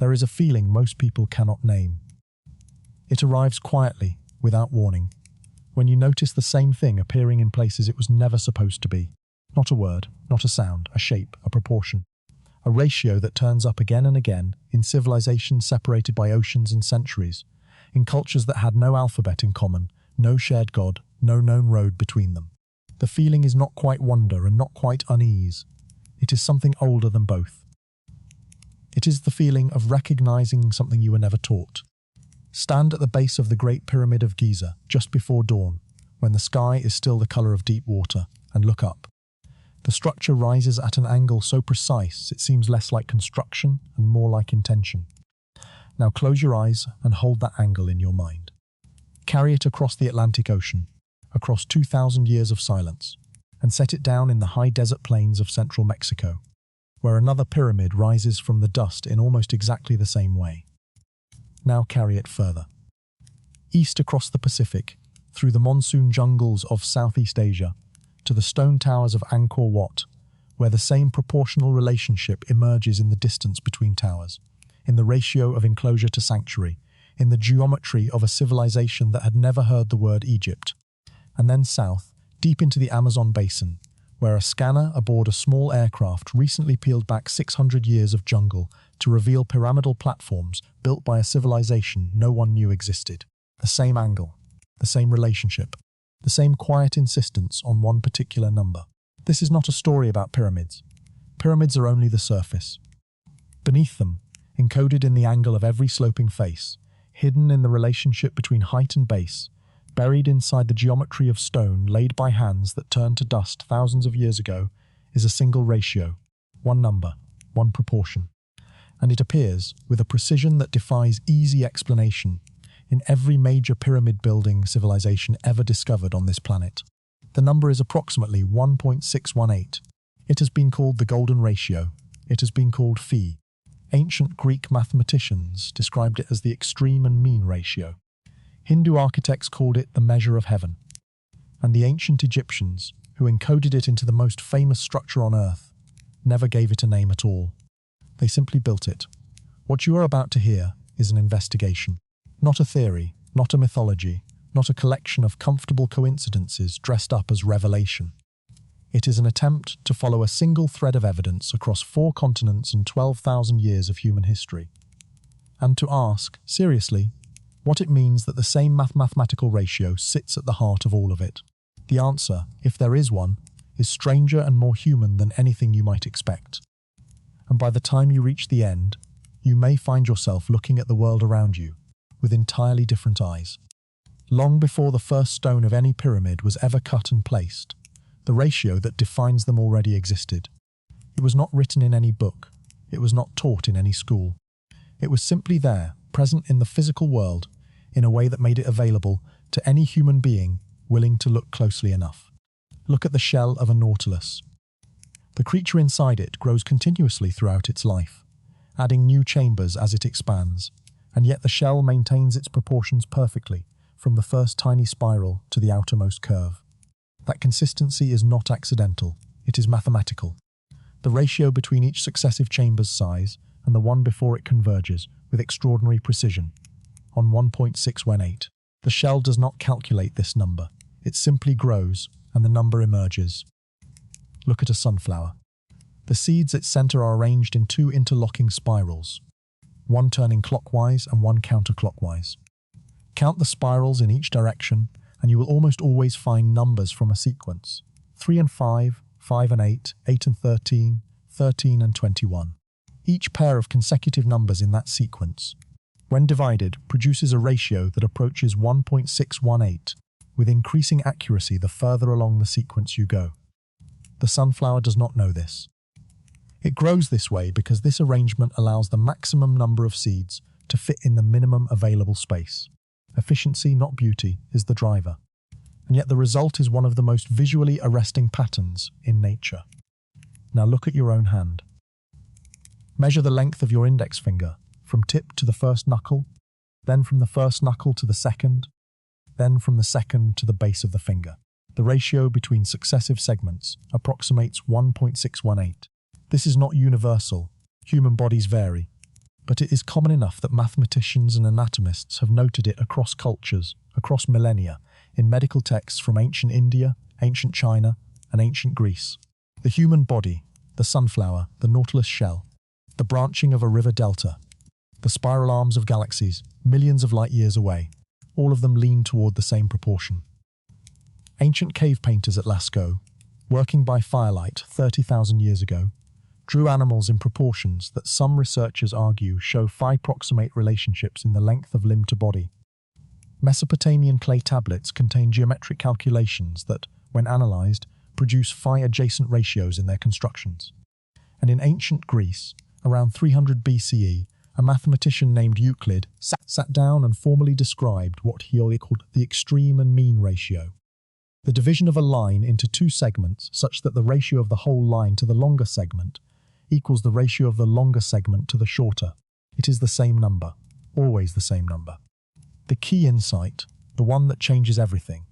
there is a feeling most people cannot name. It arrives quietly, without warning, when you notice the same thing appearing in places it was never supposed to be. Not a word, not a sound, a shape, a proportion. A ratio that turns up again and again in civilizations separated by oceans and centuries, in cultures that had no alphabet in common, no shared God, no known road between them. The feeling is not quite wonder and not quite unease. It is something older than both. It is the feeling of recognizing something you were never taught. Stand at the base of the Great Pyramid of Giza just before dawn, when the sky is still the color of deep water, and look up. The structure rises at an angle so precise it seems less like construction and more like intention. Now close your eyes and hold that angle in your mind. Carry it across the Atlantic Ocean, across 2,000 years of silence, and set it down in the high desert plains of central Mexico, where another pyramid rises from the dust in almost exactly the same way. Now carry it further. East across the Pacific, through the monsoon jungles of Southeast Asia, to the stone towers of Angkor Wat, where the same proportional relationship emerges in the distance between towers, in the ratio of enclosure to sanctuary, in the geometry of a civilization that had never heard the word Egypt. And then south, deep into the Amazon basin, where a scanner aboard a small aircraft recently peeled back 600 years of jungle to reveal pyramidal platforms built by a civilization no one knew existed. The same angle, the same relationship, the same quiet insistence on one particular number. This is not a story about pyramids. Pyramids are only the surface. Beneath them, encoded in the angle of every sloping face, hidden in the relationship between height and base, buried inside the geometry of stone laid by hands that turned to dust thousands of years ago, is a single ratio, one number, one proportion. And it appears, with a precision that defies easy explanation, in every major pyramid-building civilization ever discovered on this planet. The number is approximately 1.618. It has been called the golden ratio. It has been called phi. Ancient Greek mathematicians described it as the extreme and mean ratio. Hindu architects called it the measure of heaven. And the ancient Egyptians, who encoded it into the most famous structure on Earth, never gave it a name at all. They simply built it. What you are about to hear is an investigation. Not a theory, not a mythology, not a collection of comfortable coincidences dressed up as revelation. It is an attempt to follow a single thread of evidence across 4 continents and 12,000 years of human history. And to ask, seriously, what it means that the same mathematical ratio sits at the heart of all of it. The answer, if there is one, is stranger and more human than anything you might expect. And by the time you reach the end, you may find yourself looking at the world around you with entirely different eyes. Long before the first stone of any pyramid was ever cut and placed, the ratio that defines them already existed. It was not written in any book. It was not taught in any school. It was simply there, present in the physical world, in a way that made it available to any human being willing to look closely enough. Look at the shell of a nautilus. The creature inside it grows continuously throughout its life, adding new chambers as it expands, and yet the shell maintains its proportions perfectly, from the first tiny spiral to the outermost curve. That consistency is not accidental, it is mathematical. The ratio between each successive chamber's size and the one before it converges with extraordinary precision, on 1.618. The shell does not calculate this number, it simply grows and the number emerges. Look at a sunflower. The seeds its center are arranged in 2 interlocking spirals, one turning clockwise and one counterclockwise. Count the spirals in each direction, and you will almost always find numbers from a sequence. 3 and 5, 5 and 8, 8 and 13, 13 and 21. Each pair of consecutive numbers in that sequence, when divided, produces a ratio that approaches 1.618, with increasing accuracy the further along the sequence you go. The sunflower does not know this. It grows this way because this arrangement allows the maximum number of seeds to fit in the minimum available space. Efficiency, not beauty, is the driver. And yet the result is one of the most visually arresting patterns in nature. Now look at your own hand. Measure the length of your index finger, from tip to the first knuckle, then from the first knuckle to the second, then from the second to the base of the finger. The ratio between successive segments approximates 1.618. This is not universal. Human bodies vary. but it is common enough that mathematicians and anatomists have noted it across cultures, across millennia, in medical texts from ancient India, ancient China, and ancient Greece. The human body, the sunflower, the nautilus shell, the branching of a river delta, the spiral arms of galaxies, millions of light years away, all of them lean toward the same proportion. Ancient cave painters at Lascaux, working by firelight 30,000 years ago, drew animals in proportions that some researchers argue show phi-proximate relationships in the length of limb to body. Mesopotamian clay tablets contain geometric calculations that, when analysed, produce phi-adjacent ratios in their constructions. And in ancient Greece, around 300 BCE, a mathematician named Euclid sat down and formally described what he called the extreme and mean ratio. The division of a line into two segments such that the ratio of the whole line to the longer segment equals the ratio of the longer segment to the shorter. It is the same number, always the same number. The key insight, the one that changes everything,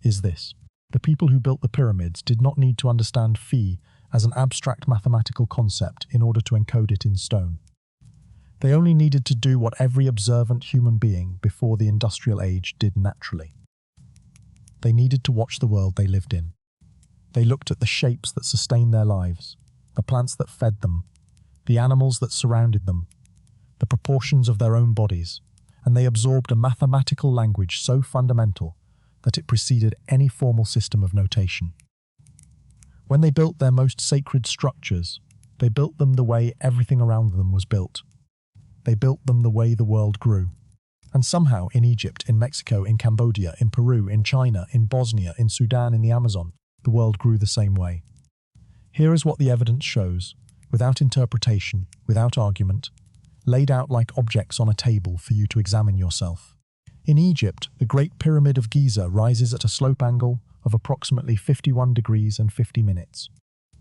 is this. The people who built the pyramids did not need to understand phi as an abstract mathematical concept in order to encode it in stone. They only needed to do what every observant human being before the industrial age did naturally. They needed to watch the world they lived in. They looked at the shapes that sustained their lives, the plants that fed them, the animals that surrounded them, the proportions of their own bodies, and they absorbed a mathematical language so fundamental that it preceded any formal system of notation. When they built their most sacred structures, they built them the way everything around them was built. They built them the way the world grew. And somehow in Egypt, in Mexico, in Cambodia, in Peru, in China, in Bosnia, in Sudan, in the Amazon, the world grew the same way. Here is what the evidence shows, without interpretation, without argument, laid out like objects on a table for you to examine yourself. In Egypt, the Great Pyramid of Giza rises at a slope angle of approximately 51 degrees and 50 minutes.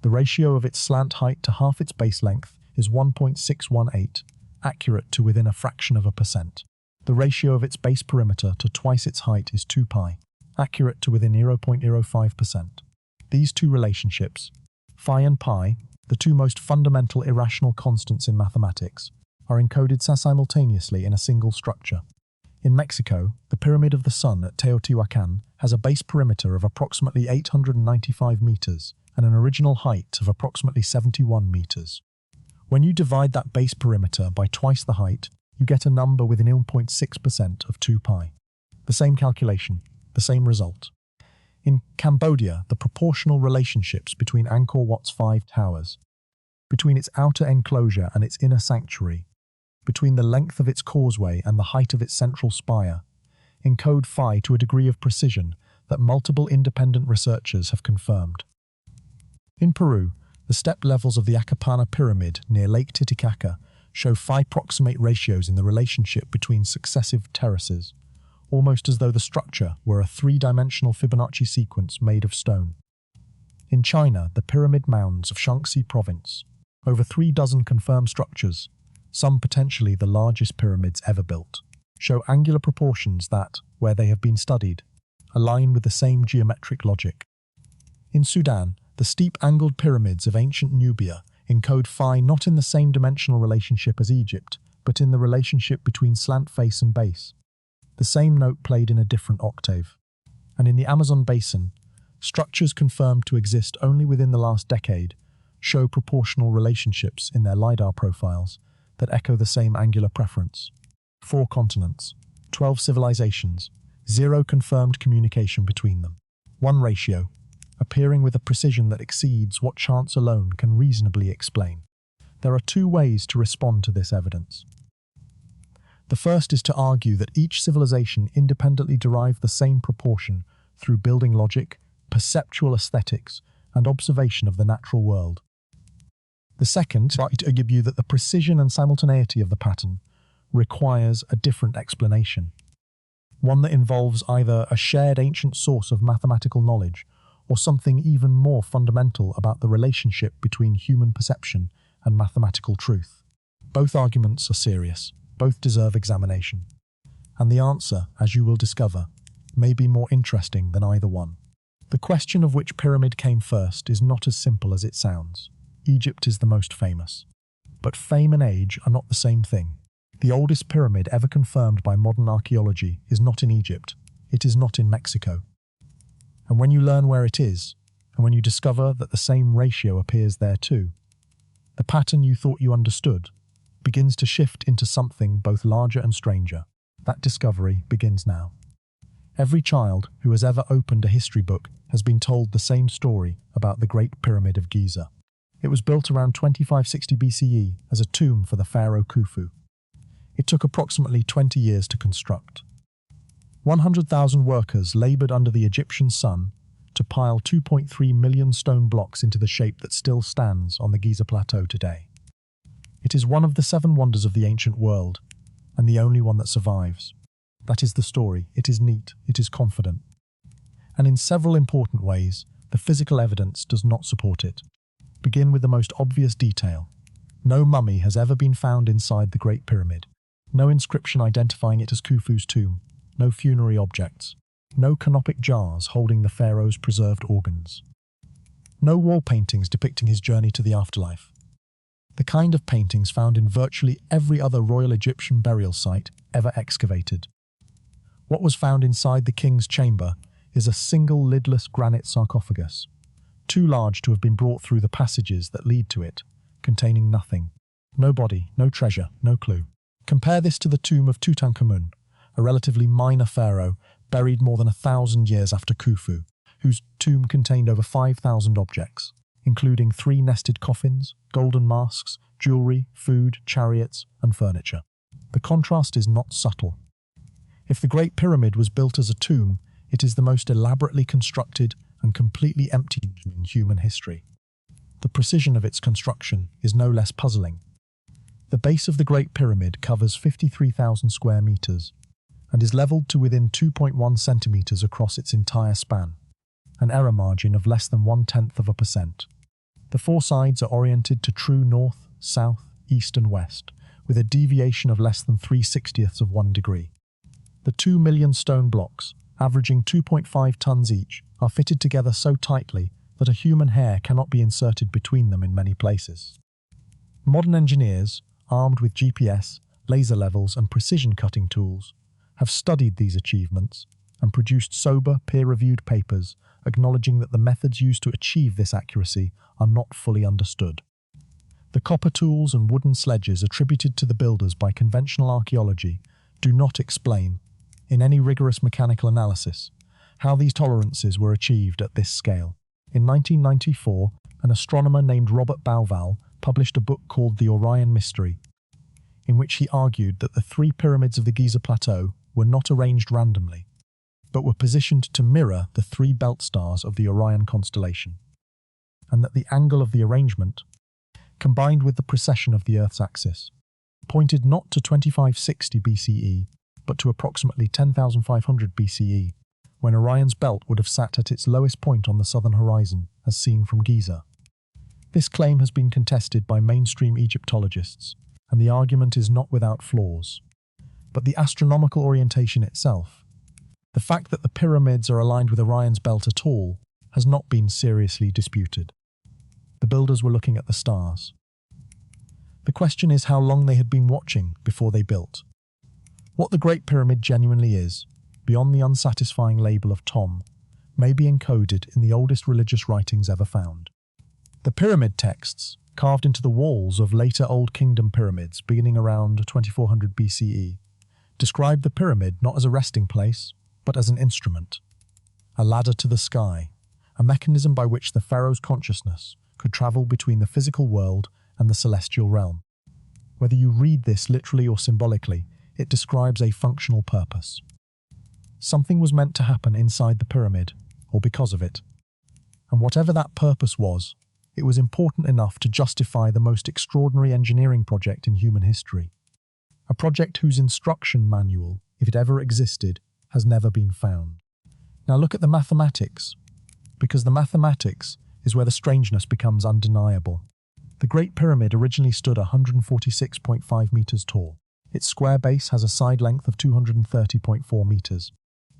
The ratio of its slant height to half its base length is 1.618, accurate to within a fraction of a percent. The ratio of its base perimeter to twice its height is 2 pi, accurate to within 0.05%. These two relationships, phi and pi, the two most fundamental irrational constants in mathematics, are encoded simultaneously in a single structure. In Mexico, the Pyramid of the Sun at Teotihuacán has a base perimeter of approximately 895 meters and an original height of approximately 71 meters. When you divide that base perimeter by twice the height, you get a number within 0.6% of 2 pi. The same calculation, the same result. In Cambodia, the proportional relationships between Angkor Wat's 5 towers, between its outer enclosure and its inner sanctuary, between the length of its causeway and the height of its central spire, encode phi to a degree of precision that multiple independent researchers have confirmed. In Peru, the step levels of the Acapana Pyramid near Lake Titicaca show phi-proximate ratios in the relationship between successive terraces, almost as though the structure were a three-dimensional Fibonacci sequence made of stone. In China, the pyramid mounds of Shaanxi province, over 3 dozen confirmed structures, some potentially the largest pyramids ever built, show angular proportions that, where they have been studied, align with the same geometric logic. In Sudan, the steep angled pyramids of ancient Nubia encode phi not in the same dimensional relationship as Egypt, but in the relationship between slant face and base, the same note played in a different octave. And in the Amazon basin, structures confirmed to exist only within the last decade show proportional relationships in their LiDAR profiles that echo the same angular preference. 4 continents, 12 civilizations, 0 confirmed communication between them. 1 ratio, appearing with a precision that exceeds what chance alone can reasonably explain. There are 2 ways to respond to this evidence. The first is to argue that each civilization independently derived the same proportion through building logic, perceptual aesthetics, and observation of the natural world. The second is to argue that the precision and simultaneity of the pattern requires a different explanation, one that involves either a shared ancient source of mathematical knowledge or something even more fundamental about the relationship between human perception and mathematical truth. Both arguments are serious, both deserve examination, and the answer, as you will discover, may be more interesting than either one. The question of which pyramid came first is not as simple as it sounds. Egypt is the most famous. But fame and age are not the same thing. The oldest pyramid ever confirmed by modern archaeology is not in Egypt. It is not in Mexico. And when you learn where it is, and when you discover that the same ratio appears there too, the pattern you thought you understood begins to shift into something both larger and stranger. That discovery begins now. Every child who has ever opened a history book has been told the same story about the Great Pyramid of Giza. It was built around 2560 BCE as a tomb for the pharaoh Khufu. It took approximately 20 years to construct. 100,000 workers labored under the Egyptian sun to pile 2.3 million stone blocks into the shape that still stands on the Giza Plateau today. It is one of the 7 wonders of the ancient world, and the only one that survives. That is the story. It is neat. It is confident. And in several important ways, the physical evidence does not support it. Begin with the most obvious detail. No mummy has ever been found inside the Great Pyramid. No inscription identifying it as Khufu's tomb. No funerary objects. No canopic jars holding the pharaoh's preserved organs. No wall paintings depicting his journey to the afterlife. The kind of paintings found in virtually every other royal Egyptian burial site ever excavated. What was found inside the king's chamber is a single lidless granite sarcophagus, too large to have been brought through the passages that lead to it, containing nothing. No body, no treasure, no clue. Compare this to the tomb of Tutankhamun, a relatively minor pharaoh buried more than 1,000 years after Khufu, whose tomb contained over 5,000 objects, including 3 nested coffins, golden masks, jewelry, food, chariots, and furniture. The contrast is not subtle. If the Great Pyramid was built as a tomb, it is the most elaborately constructed and completely empty tomb in human history. The precision of its construction is no less puzzling. The base of the Great Pyramid covers 53,000 square meters and is leveled to within 2.1 centimeters across its entire span, an error margin of less than 0.1%. The 4 sides are oriented to true north, south, east and west, with a deviation of less than 3/60ths of 1 degree. The 2 million stone blocks, averaging 2.5 tons each, are fitted together so tightly that a human hair cannot be inserted between them in many places. Modern engineers, armed with GPS, laser levels and precision cutting tools, have studied these achievements and produced sober, peer-reviewed papers acknowledging that the methods used to achieve this accuracy are not fully understood. The copper tools and wooden sledges attributed to the builders by conventional archaeology do not explain, in any rigorous mechanical analysis, how these tolerances were achieved at this scale. In 1994, an astronomer named Robert Bauval published a book called The Orion Mystery, in which he argued that the 3 pyramids of the Giza Plateau were not arranged randomly, but were positioned to mirror the 3 belt stars of the Orion constellation, and that the angle of the arrangement, combined with the precession of the Earth's axis, pointed not to 2560 BCE, but to approximately 10,500 BCE, when Orion's belt would have sat at its lowest point on the southern horizon, as seen from Giza. This claim has been contested by mainstream Egyptologists, and the argument is not without flaws. But the astronomical orientation itself, the fact that the pyramids are aligned with Orion's belt at all, has not been seriously disputed. The builders were looking at the stars. The question is how long they had been watching before they built. What the Great Pyramid genuinely is, beyond the unsatisfying label of Tom, may be encoded in the oldest religious writings ever found. The pyramid texts, carved into the walls of later Old Kingdom pyramids beginning around 2400 BCE, describe the pyramid not as a resting place, but as an instrument, a ladder to the sky, a mechanism by which the pharaoh's consciousness could travel between the physical world and the celestial realm. Whether you read this literally or symbolically, it describes a functional purpose. Something was meant to happen inside the pyramid, or because of it. And whatever that purpose was, it was important enough to justify the most extraordinary engineering project in human history. A project whose instruction manual, if it ever existed, has never been found. Now look at the mathematics, because the mathematics is where the strangeness becomes undeniable. The Great Pyramid originally stood 146.5 meters tall. Its square base has a side length of 230.4 meters,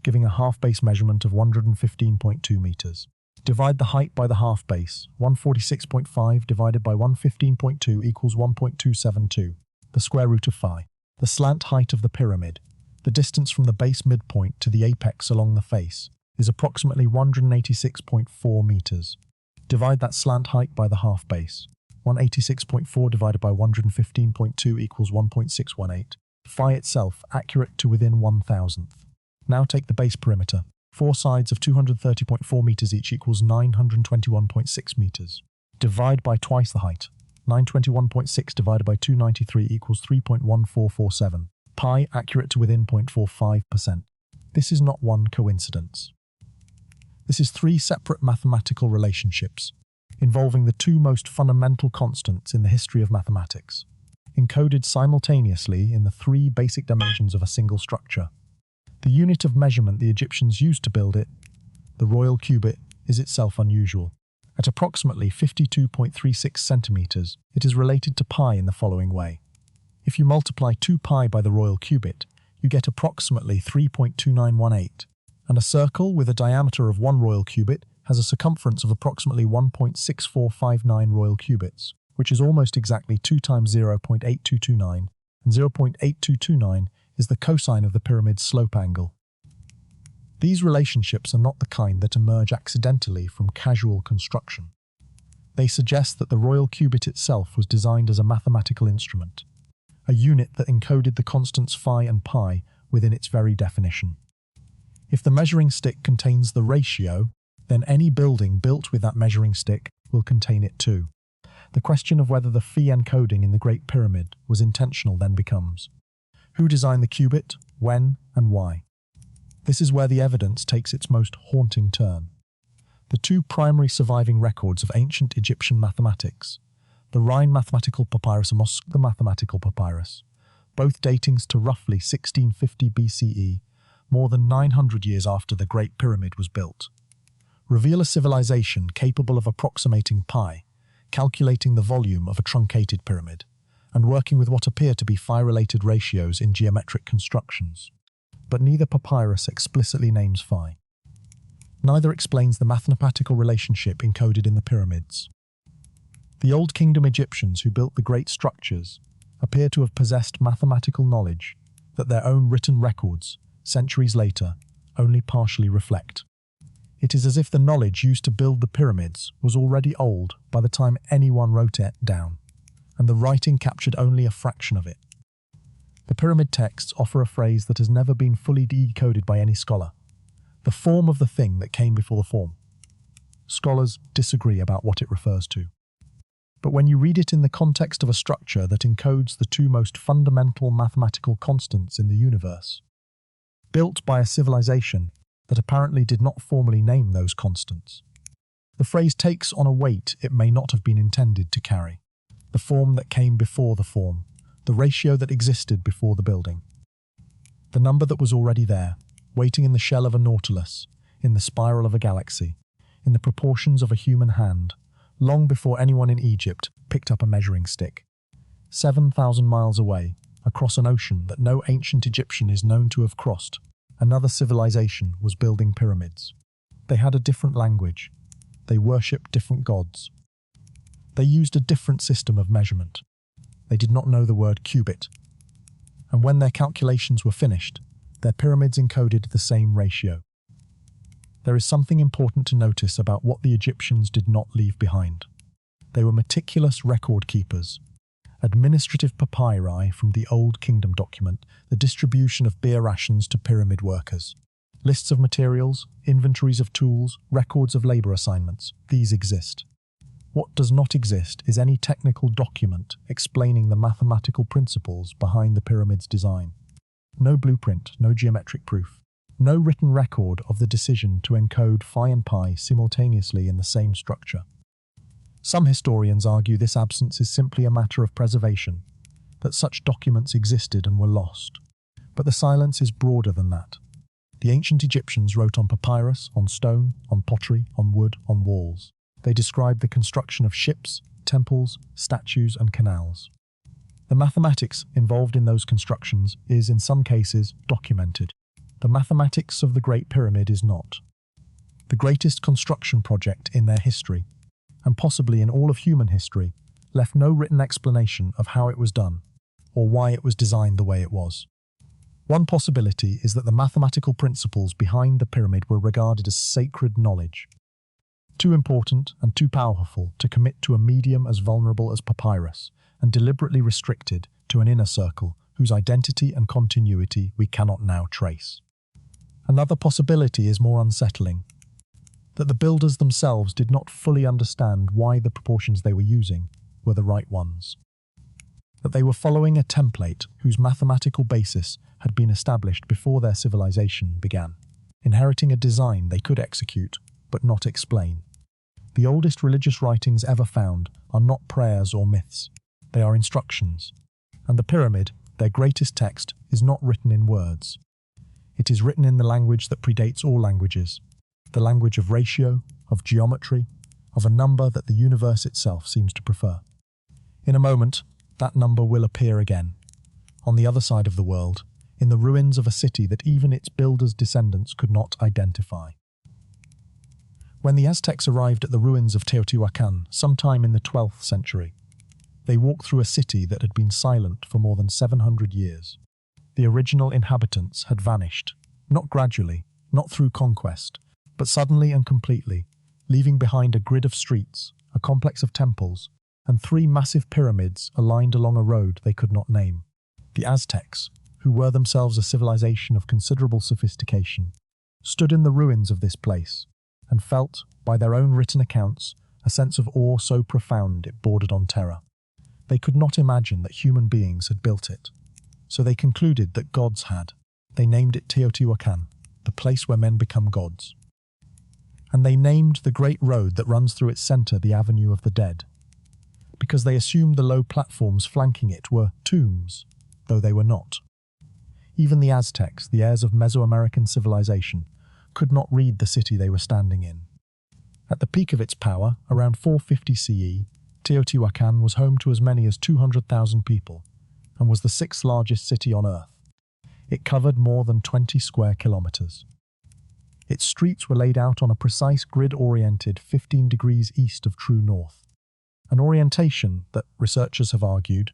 giving a half base measurement of 115.2 meters. Divide the height by the half base. 146.5 divided by 115.2 equals 1.272, the square root of phi. The slant height of the pyramid, the distance from the base midpoint to the apex along the face, is approximately 186.4 meters. Divide that slant height by the half base. 186.4 divided by 115.2 equals 1.618. Phi itself accurate to within 1,000th. Now take the base perimeter. 4 sides of 230.4 meters each equals 921.6 meters. Divide by twice the height. 921.6 divided by 293 equals 3.1447. Pi accurate to within 0.45%. This is not one coincidence. This is 3 separate mathematical relationships, involving the 2 most fundamental constants in the history of mathematics, encoded simultaneously in the 3 basic dimensions of a single structure. The unit of measurement the Egyptians used to build it, the royal cubit, is itself unusual. At approximately 52.36 centimeters, it is related to pi in the following way. If you multiply 2 pi by the royal cubit, you get approximately 3.2918, and a circle with a diameter of 1 royal cubit has a circumference of approximately 1.6459 royal cubits, which is almost exactly 2 times 0.8229, and 0.8229 is the cosine of the pyramid's slope angle. These relationships are not the kind that emerge accidentally from casual construction. They suggest that the royal cubit itself was designed as a mathematical instrument, a unit that encoded the constants phi and pi within its very definition. If the measuring stick contains the ratio, then any building built with that measuring stick will contain it too. The question of whether the phi encoding in the Great Pyramid was intentional then becomes: who designed the cubit, when, and why? This is where the evidence takes its most haunting turn. The 2 primary surviving records of ancient Egyptian mathematics, the Rhine mathematical papyrus and Mosque the mathematical papyrus, both dating to roughly 1650 BCE, more than 900 years after the Great Pyramid was built, reveal a civilization capable of approximating pi, calculating the volume of a truncated pyramid, and working with what appear to be phi-related ratios in geometric constructions. But neither papyrus explicitly names phi. Neither explains the mathematical relationship encoded in the pyramids. The Old Kingdom Egyptians who built the great structures appear to have possessed mathematical knowledge that their own written records, centuries later, only partially reflect. It is as if the knowledge used to build the pyramids was already old by the time anyone wrote it down, and the writing captured only a fraction of it. The pyramid texts offer a phrase that has never been fully decoded by any scholar: the form of the thing that came before the form. Scholars disagree about what it refers to. But when you read it in the context of a structure that encodes the 2 most fundamental mathematical constants in the universe, built by a civilization that apparently did not formally name those constants, the phrase takes on a weight it may not have been intended to carry. The form that came before the form, the ratio that existed before the building. The number that was already there, waiting in the shell of a nautilus, in the spiral of a galaxy, in the proportions of a human hand, long before anyone in Egypt picked up a measuring stick. 7,000 miles away, across an ocean that no ancient Egyptian is known to have crossed, another civilization was building pyramids. They had a different language. They worshipped different gods. They used a different system of measurement. They did not know the word cubit. And when their calculations were finished, their pyramids encoded the same ratio. There is something important to notice about what the Egyptians did not leave behind. They were meticulous record keepers. Administrative papyri from the Old Kingdom document the distribution of beer rations to pyramid workers. Lists of materials, inventories of tools, records of labor assignments. These exist. What does not exist is any technical document explaining the mathematical principles behind the pyramid's design. No blueprint, no geometric proof, no written record of the decision to encode phi and pi simultaneously in the same structure. Some historians argue this absence is simply a matter of preservation, that such documents existed and were lost. But the silence is broader than that. The ancient Egyptians wrote on papyrus, on stone, on pottery, on wood, on walls. They described the construction of ships, temples, statues, and canals. The mathematics involved in those constructions is, in some cases, documented. The mathematics of the Great Pyramid is not. the greatest construction project in their history, and possibly in all of human history, left no written explanation of how it was done, or why it was designed the way it was. One possibility is that the mathematical principles behind the pyramid were regarded as sacred knowledge, too important and too powerful to commit to a medium as vulnerable as papyrus, and deliberately restricted to an inner circle whose identity and continuity we cannot now trace. Another possibility is more unsettling, that the builders themselves did not fully understand why the proportions they were using were the right ones. That they were following a template whose mathematical basis had been established before their civilization began, inheriting a design they could execute but not explain. The oldest religious writings ever found are not prayers or myths, they are instructions, and the pyramid, their greatest text, is not written in words. It is written in the language that predates all languages, the language of ratio, of geometry, of a number that the universe itself seems to prefer. In a moment, that number will appear again, on the other side of the world, in the ruins of a city that even its builders' descendants could not identify. When the Aztecs arrived at the ruins of Teotihuacán sometime in the 12th century, they walked through a city that had been silent for more than 700 years. The original inhabitants had vanished, not gradually, not through conquest, but suddenly and completely, leaving behind a grid of streets, a complex of temples, and 3 massive pyramids aligned along a road they could not name. The Aztecs, who were themselves a civilization of considerable sophistication, stood in the ruins of this place, and felt, by their own written accounts, a sense of awe so profound it bordered on terror. They could not imagine that human beings had built it, so they concluded that gods had. They named it Teotihuacán, the place where men become gods. And they named the great road that runs through its centre the Avenue of the Dead, because they assumed the low platforms flanking it were tombs, though they were not. Even the Aztecs, the heirs of Mesoamerican civilization, could not read the city they were standing in. At the peak of its power, around 450 CE, Teotihuacán was home to as many as 200,000 people, and was the 6th largest city on Earth. It covered more than 20 square kilometers. Its streets were laid out on a precise grid-oriented 15 degrees east of true north, an orientation that, researchers have argued,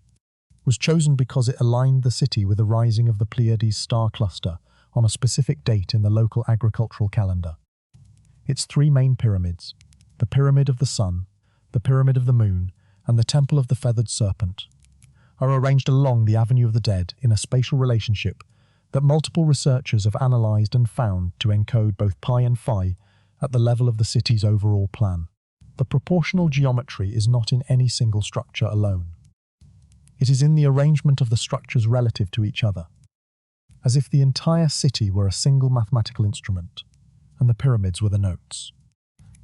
was chosen because it aligned the city with the rising of the Pleiades star cluster on a specific date in the local agricultural calendar. Its 3 main pyramids, the Pyramid of the Sun, the Pyramid of the Moon, and the Temple of the Feathered Serpent, are arranged along the Avenue of the Dead in a spatial relationship that multiple researchers have analysed and found to encode both pi and phi at the level of the city's overall plan. The proportional geometry is not in any single structure alone. It is in the arrangement of the structures relative to each other, as if the entire city were a single mathematical instrument, and the pyramids were the notes.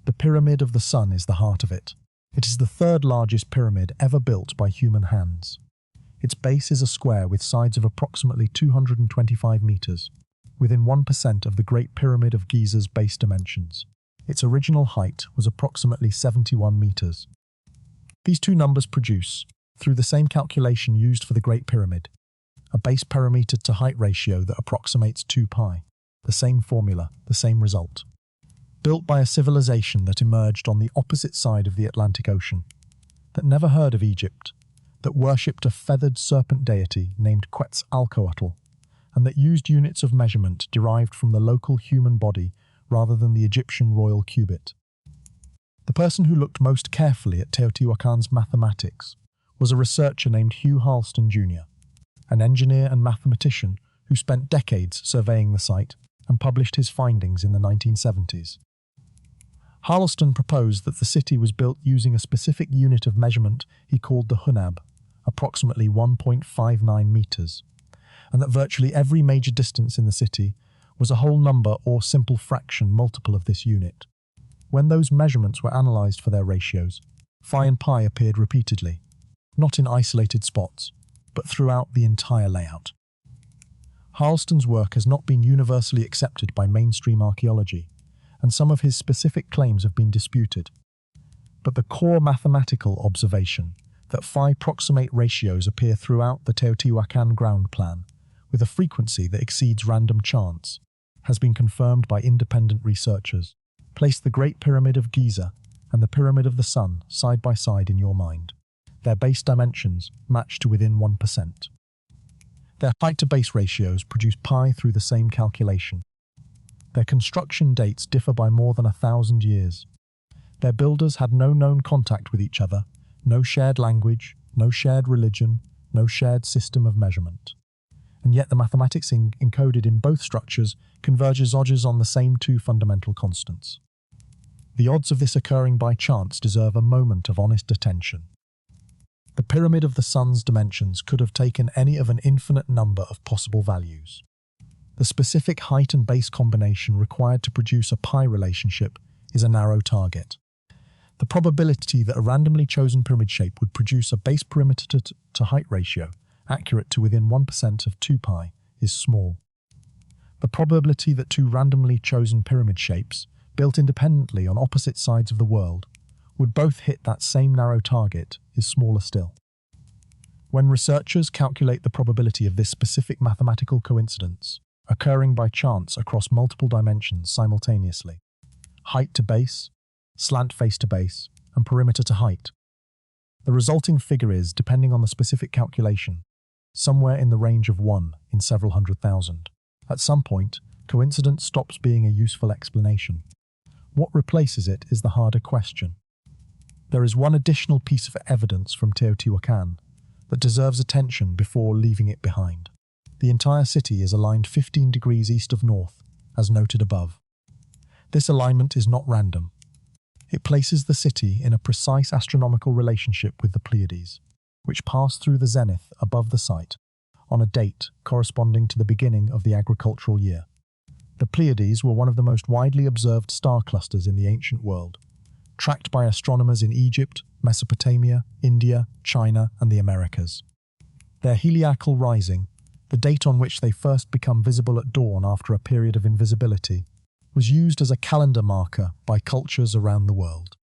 The Pyramid of the Sun is the heart of it. It is the 3rd largest pyramid ever built by human hands. Its base is a square with sides of approximately 225 meters, within 1% of the Great Pyramid of Giza's base dimensions. Its original height was approximately 71 meters. These 2 numbers produce, through the same calculation used for the Great Pyramid, a base perimeter to height ratio that approximates 2 pi, the same formula, the same result. Built by a civilization that emerged on the opposite side of the Atlantic Ocean, that never heard of Egypt, that worshipped a feathered serpent deity named Quetzalcoatl, and that used units of measurement derived from the local human body rather than the Egyptian royal cubit. The person who looked most carefully at Teotihuacan's mathematics was a researcher named Hugh Harleston Jr., an engineer and mathematician who spent decades surveying the site and published his findings in the 1970s. Harleston proposed that the city was built using a specific unit of measurement he called the hunab, approximately 1.59 meters, and that virtually every major distance in the city was a whole number or simple fraction multiple of this unit. When those measurements were analysed for their ratios, phi and pi appeared repeatedly, not in isolated spots, but throughout the entire layout. Harleston's work has not been universally accepted by mainstream archaeology, and some of his specific claims have been disputed. But the core mathematical observation that phi proximate ratios appear throughout the Teotihuacan ground plan, with a frequency that exceeds random chance, has been confirmed by independent researchers. Place the Great Pyramid of Giza and the Pyramid of the Sun side by side in your mind. Their base dimensions match to within 1%. Their height-to-base ratios produce pi through the same calculation. Their construction dates differ by more than 1,000 years. Their builders had no known contact with each other, no shared language, no shared religion, no shared system of measurement. And yet the mathematics encoded in both structures converges odds on the same two fundamental constants. The odds of this occurring by chance deserve a moment of honest attention. The pyramid of the sun's dimensions could have taken any of an infinite number of possible values. The specific height and base combination required to produce a pi relationship is a narrow target. The probability that a randomly chosen pyramid shape would produce a base perimeter to height ratio accurate to within 1% of 2 pi is small. The probability that two randomly chosen pyramid shapes, built independently on opposite sides of the world, would both hit that same narrow target is smaller still. When researchers calculate the probability of this specific mathematical coincidence occurring by chance across multiple dimensions simultaneously, height to base, slant face to base, and perimeter to height, the resulting figure is, depending on the specific calculation, somewhere in the range of 1 in several 100,000. At some point, coincidence stops being a useful explanation. What replaces it is the harder question. There is one additional piece of evidence from Teotihuacán that deserves attention before leaving it behind. The entire city is aligned 15 degrees east of north, as noted above. This alignment is not random. It places the city in a precise astronomical relationship with the Pleiades, which pass through the zenith above the site on a date corresponding to the beginning of the agricultural year. The Pleiades were one of the most widely observed star clusters in the ancient world, tracked by astronomers in Egypt, Mesopotamia, India, China, and the Americas. Their heliacal rising, the date on which they first become visible at dawn after a period of invisibility, was used as a calendar marker by cultures around the world.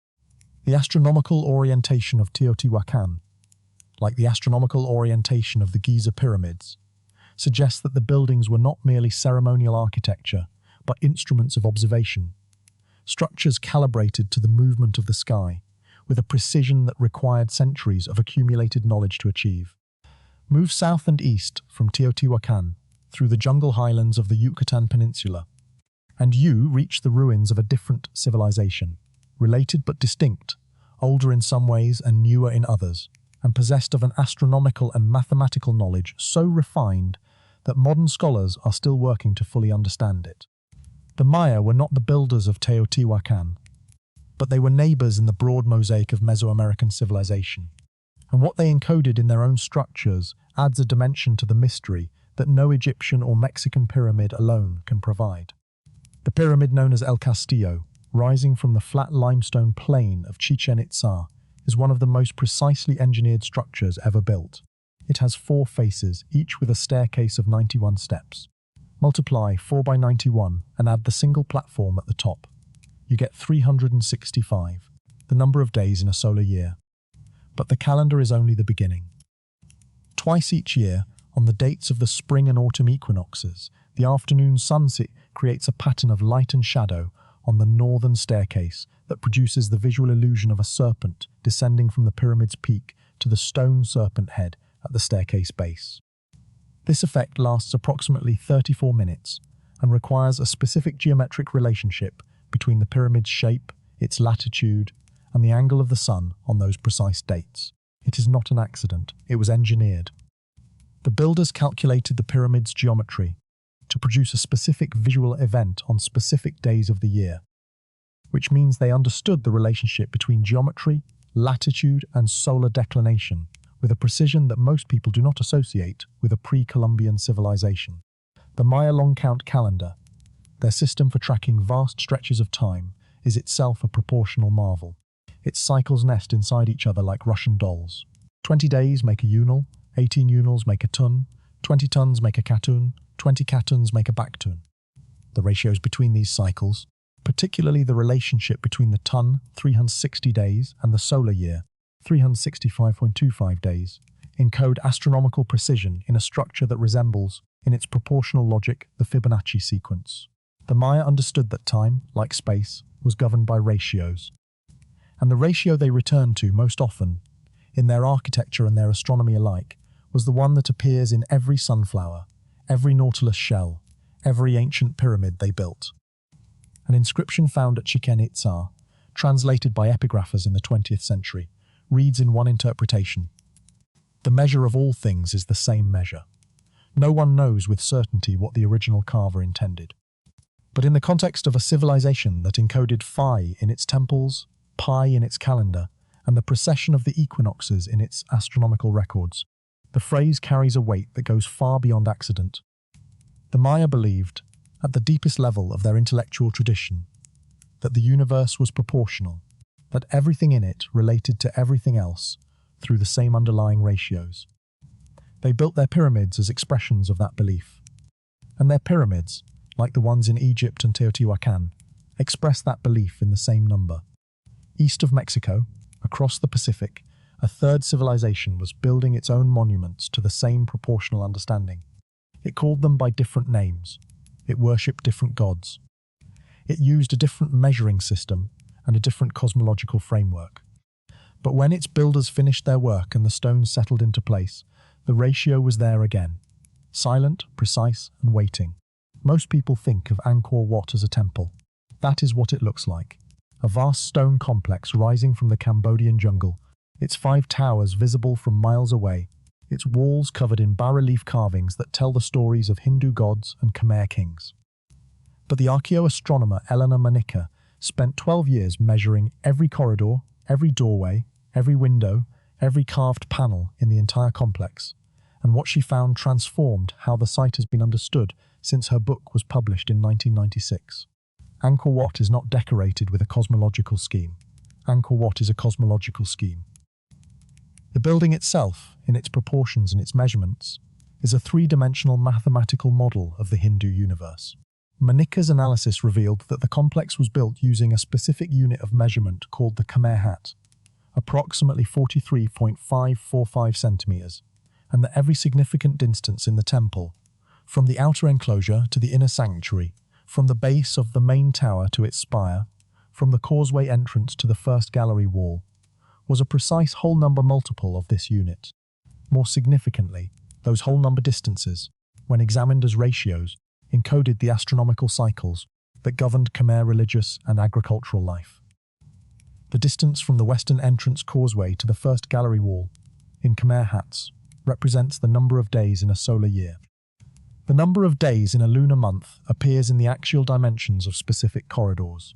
The astronomical orientation of Teotihuacán, like the astronomical orientation of the Giza pyramids, suggests that the buildings were not merely ceremonial architecture, but instruments of observation, structures calibrated to the movement of the sky, with a precision that required centuries of accumulated knowledge to achieve. Move south and east from Teotihuacán through the jungle highlands of the Yucatan Peninsula, and you reach the ruins of a different civilization, related but distinct, older in some ways and newer in others, and possessed of an astronomical and mathematical knowledge so refined that modern scholars are still working to fully understand it. The Maya were not the builders of Teotihuacán, but they were neighbors in the broad mosaic of Mesoamerican civilization, and what they encoded in their own structures adds a dimension to the mystery that no Egyptian or Mexican pyramid alone can provide. The pyramid known as El Castillo, rising from the flat limestone plain of Chichen Itza, is one of the most precisely engineered structures ever built. It has 4 faces, each with a staircase of 91 steps. Multiply 4 by 91 and add the single platform at the top. You get 365, the number of days in a solar year. But the calendar is only the beginning. Twice each year, on the dates of the spring and autumn equinoxes, the afternoon sunset creates a pattern of light and shadow on the northern staircase that produces the visual illusion of a serpent descending from the pyramid's peak to the stone serpent head at the staircase base. This effect lasts approximately 34 minutes and requires a specific geometric relationship between the pyramid's shape, its latitude, and the angle of the sun on those precise dates. It is not an accident, it was engineered. The builders calculated the pyramid's geometry to produce a specific visual event on specific days of the year, which means they understood the relationship between geometry, latitude, and solar declination with a precision that most people do not associate with a pre-Columbian civilization. The Maya long count calendar, their system for tracking vast stretches of time, is itself a proportional marvel. Its cycles nest inside each other like Russian dolls. 20 days make a unal, 18 unals make a tun, 20 tons make a katun, 20 katuns make a baktun. The ratios between these cycles, particularly the relationship between the tun, 360 days, and the solar year, 365.25 days, encode astronomical precision in a structure that resembles, in its proportional logic, the Fibonacci sequence. The Maya understood that time, like space, was governed by ratios. And the ratio they returned to most often, in their architecture and their astronomy alike, was the one that appears in every sunflower, every nautilus shell, every ancient pyramid they built. An inscription found at Chichen Itza, translated by epigraphers in the 20th century, reads in one interpretation: "The measure of all things is the same measure." No one knows with certainty what the original carver intended. But in the context of a civilization that encoded phi in its temples, pi in its calendar, and the precession of the equinoxes in its astronomical records, the phrase carries a weight that goes far beyond accident. The Maya believed, at the deepest level of their intellectual tradition, that the universe was proportional, that everything in it related to everything else through the same underlying ratios. They built their pyramids as expressions of that belief. And their pyramids, like the ones in Egypt and Teotihuacán, express that belief in the same number. East of Mexico, across the Pacific, a third civilization was building its own monuments to the same proportional understanding. It called them by different names. It worshipped different gods. It used a different measuring system and a different cosmological framework. But when its builders finished their work and the stones settled into place, the ratio was there again, silent, precise, and waiting. Most people think of Angkor Wat as a temple. That is what it looks like. A vast stone complex rising from the Cambodian jungle, its 5 towers visible from miles away, its walls covered in bas-relief carvings that tell the stories of Hindu gods and Khmer kings. But the archaeoastronomer Eleanor Manica spent 12 years measuring every corridor, every doorway, every window, every carved panel in the entire complex, and what she found transformed how the site has been understood since her book was published in 1996. Angkor Wat is not decorated with a cosmological scheme. Angkor Wat is a cosmological scheme. The building itself, in its proportions and its measurements, is a 3-dimensional mathematical model of the Hindu universe. Manica's analysis revealed that the complex was built using a specific unit of measurement called the Khmer hat, approximately 43.545 centimeters, and that every significant distance in the temple, from the outer enclosure to the inner sanctuary, from the base of the main tower to its spire, from the causeway entrance to the first gallery wall, was a precise whole number multiple of this unit. More significantly, those whole number distances, when examined as ratios, encoded the astronomical cycles that governed Khmer religious and agricultural life. The distance from the western entrance causeway to the first gallery wall, in Khmer hats, represents the number of days in a solar year. The number of days in a lunar month appears in the axial dimensions of specific corridors.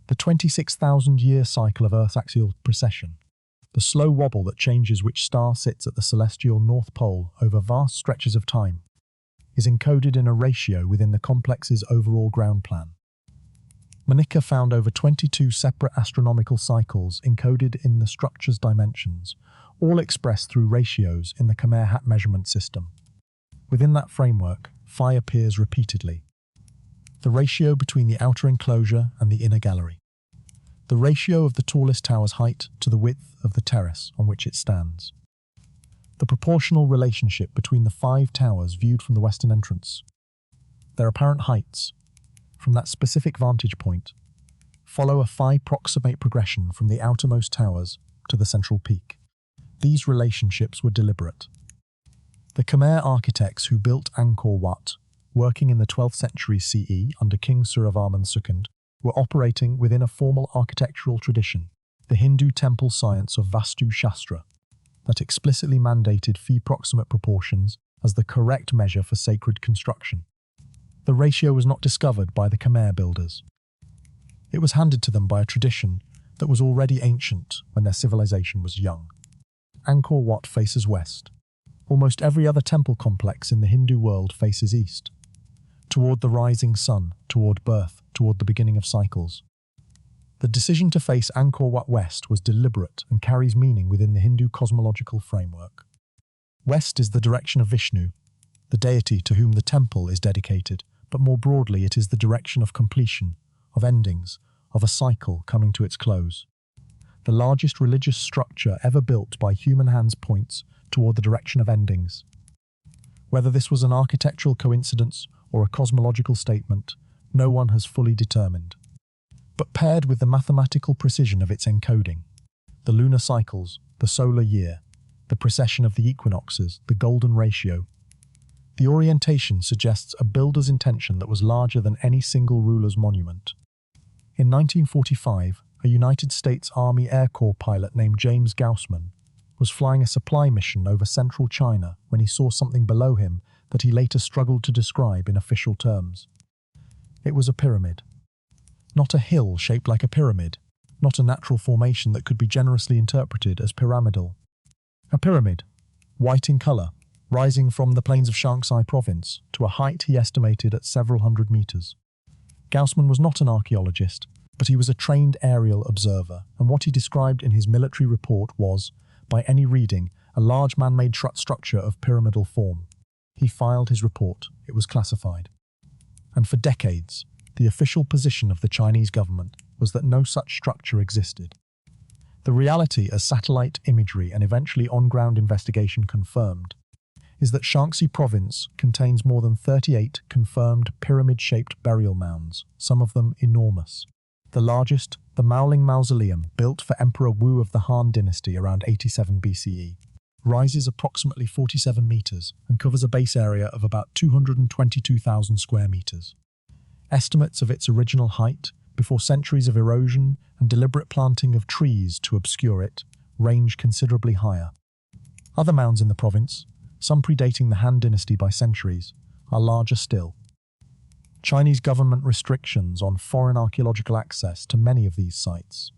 The 26,000-year cycle of Earth's axial precession, the slow wobble that changes which star sits at the celestial North Pole over vast stretches of time, is encoded in a ratio within the complex's overall ground plan. Manica found over 22 separate astronomical cycles encoded in the structure's dimensions, all expressed through ratios in the Khmer hat measurement system. Within that framework, phi appears repeatedly. The ratio between the outer enclosure and the inner gallery. The ratio of the tallest tower's height to the width of the terrace on which it stands. The proportional relationship between the 5 towers viewed from the western entrance. Their apparent heights, from that specific vantage point, follow a phi-proximate progression from the outermost towers to the central peak. These relationships were deliberate. The Khmer architects who built Angkor Wat, working in the 12th century CE under King Suryavarman II, were operating within a formal architectural tradition, the Hindu temple science of Vastu Shastra, that explicitly mandated phi-proximate proportions as the correct measure for sacred construction. The ratio was not discovered by the Khmer builders. It was handed to them by a tradition that was already ancient when their civilization was young. Angkor Wat faces west. Almost every other temple complex in the Hindu world faces east, toward the rising sun, toward birth, toward the beginning of cycles. The decision to face Angkor Wat west was deliberate and carries meaning within the Hindu cosmological framework. West is the direction of Vishnu, the deity to whom the temple is dedicated, but more broadly it is the direction of completion, of endings, of a cycle coming to its close. The largest religious structure ever built by human hands points toward the direction of endings. Whether this was an architectural coincidence or a cosmological statement, no one has fully determined. but paired with the mathematical precision of its encoding. The lunar cycles, the solar year, the precession of the equinoxes, the golden ratio. The orientation suggests a builder's intention that was larger than any single ruler's monument. In 1945, a United States Army Air Corps pilot named James Gaussman was flying a supply mission over central China when he saw something below him that he later struggled to describe in official terms. It was a pyramid. Not a hill shaped like a pyramid, not a natural formation that could be generously interpreted as pyramidal. A pyramid, white in colour, rising from the plains of Shanxi province to a height he estimated at several hundred metres. Gaussman was not an archaeologist, but he was a trained aerial observer, and what he described in his military report was, by any reading, a large man-made structure of pyramidal form. He filed his report. It was classified. And for decades, the official position of the Chinese government was that no such structure existed. The reality, as satellite imagery and eventually on-ground investigation confirmed, is that Shanxi province contains more than 38 confirmed pyramid-shaped burial mounds, some of them enormous. The largest, the Maoling Mausoleum, built for Emperor Wu of the Han dynasty around 87 BCE, rises approximately 47 metres and covers a base area of about 222,000 square metres. Estimates of its original height, before centuries of erosion and deliberate planting of trees to obscure it, range considerably higher. Other mounds in the province, some predating the Han dynasty by centuries, are larger still. Chinese government restrictions on foreign archaeological access to many of these sites,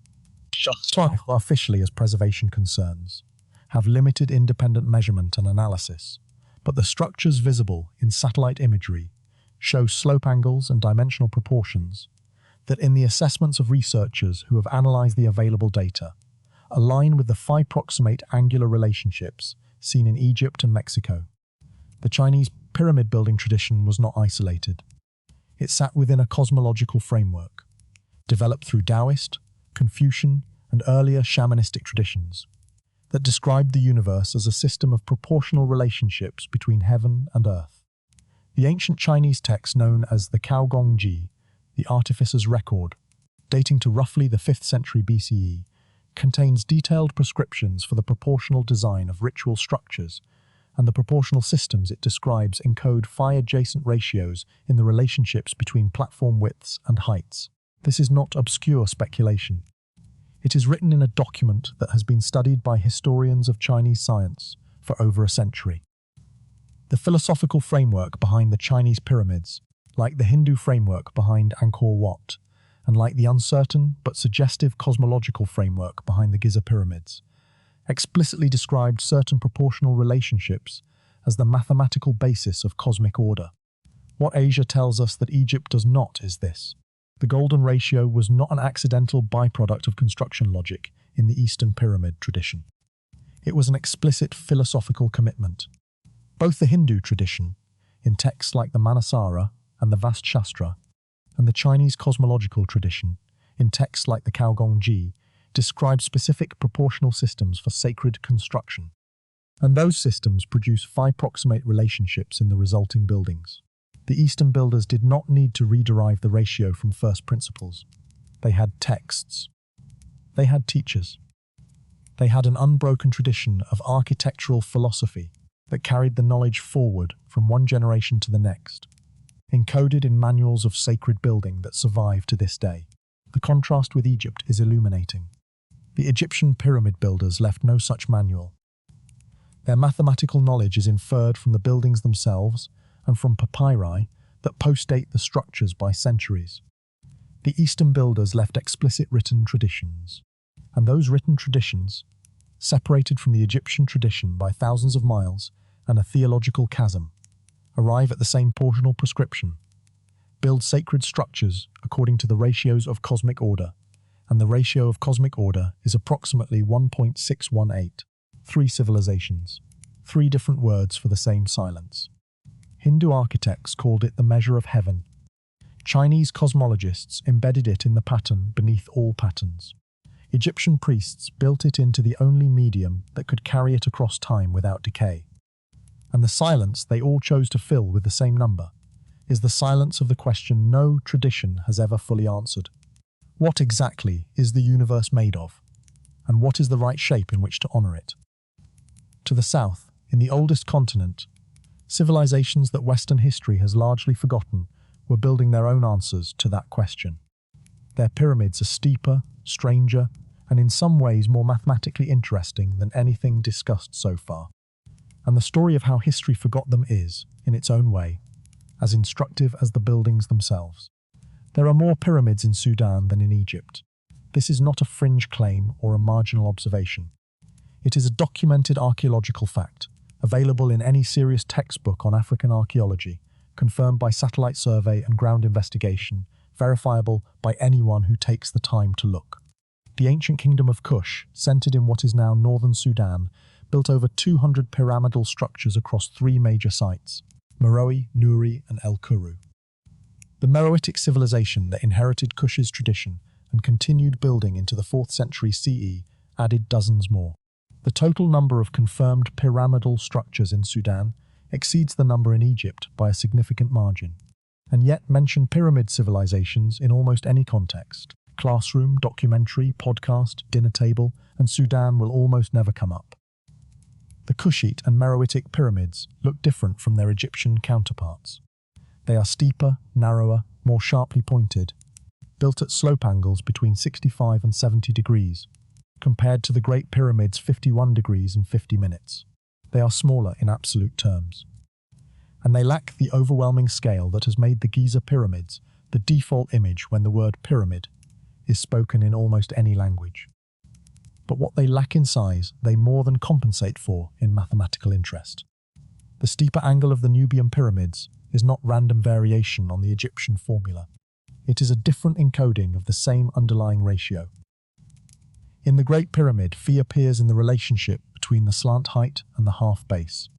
officially as preservation concerns, have limited independent measurement and analysis, but the structures visible in satellite imagery show slope angles and dimensional proportions that, in the assessments of researchers who have analysed the available data, align with the phi-proximate angular relationships seen in Egypt and Mexico. The Chinese pyramid building tradition was not isolated. It sat within a cosmological framework, developed through Taoist, Confucian, and earlier shamanistic traditions, that described the universe as a system of proportional relationships between heaven and earth. The ancient Chinese text known as the Caogongji, the Artificer's Record, dating to roughly the 5th century BCE, contains detailed prescriptions for the proportional design of ritual structures, and the proportional systems it describes encode phi-adjacent ratios in the relationships between platform widths and heights. This is not obscure speculation. It is written in a document that has been studied by historians of Chinese science for over a century. The philosophical framework behind the Chinese pyramids, like the Hindu framework behind Angkor Wat, and like the uncertain but suggestive cosmological framework behind the Giza pyramids, explicitly described certain proportional relationships as the mathematical basis of cosmic order. What Asia tells us that Egypt does not is this: the golden ratio was not an accidental byproduct of construction logic in the Eastern Pyramid tradition. It was an explicit philosophical commitment. Both the Hindu tradition, in texts like the Manasara and the Vast Shastra, and the Chinese cosmological tradition, in texts like the Caogongji, describe specific proportional systems for sacred construction. And those systems produce phi-proximate relationships in the resulting buildings. The Eastern builders did not need to rederive the ratio from first principles. They had texts. They had teachers. They had an unbroken tradition of architectural philosophy that carried the knowledge forward from one generation to the next, encoded in manuals of sacred building that survive to this day. The contrast with Egypt is illuminating. The Egyptian pyramid builders left no such manual. Their mathematical knowledge is inferred from the buildings themselves and from papyri that postdate the structures by centuries. The Eastern builders left explicit written traditions, and those written traditions, separated from the Egyptian tradition by thousands of miles and a theological chasm, arrive at the same portional prescription: build sacred structures according to the ratios of cosmic order, and the ratio of cosmic order is approximately 1.618. 3 civilizations, 3 different words for the same silence. Hindu architects called it the measure of heaven. Chinese cosmologists embedded it in the pattern beneath all patterns. Egyptian priests built it into the only medium that could carry it across time without decay. And the silence they all chose to fill with the same number is the silence of the question no tradition has ever fully answered. What exactly is the universe made of? And what is the right shape in which to honor it? To the south, in the oldest continent, civilizations that Western history has largely forgotten were building their own answers to that question. Their pyramids are steeper, stranger, and in some ways more mathematically interesting than anything discussed so far. And the story of how history forgot them is, in its own way, as instructive as the buildings themselves. There are more pyramids in Sudan than in Egypt. This is not a fringe claim or a marginal observation. It is a documented archaeological fact, available in any serious textbook on African archaeology, confirmed by satellite survey and ground investigation, verifiable by anyone who takes the time to look. The ancient kingdom of Kush, centered in what is now northern Sudan, built over 200 pyramidal structures across 3 major sites: Meroe, Nuri, and El Kuru. The Meroitic civilization that inherited Kush's tradition and continued building into the 4th century CE added dozens more. The total number of confirmed pyramidal structures in Sudan exceeds the number in Egypt by a significant margin, and yet mention pyramid civilizations in almost any context. Classroom, documentary, podcast, dinner table, and Sudan will almost never come up. The Kushite and Meroitic pyramids look different from their Egyptian counterparts. They are steeper, narrower, more sharply pointed, built at slope angles between 65 and 70 degrees, compared to the Great Pyramid's 51 degrees and 50 minutes. They are smaller in absolute terms. And they lack the overwhelming scale that has made the Giza pyramids the default image when the word pyramid is spoken in almost any language. But what they lack in size, they more than compensate for in mathematical interest. The steeper angle of the Nubian pyramids is not random variation on the Egyptian formula. It is a different encoding of the same underlying ratio. In the Great Pyramid, phi appears in the relationship between the slant height and the half base.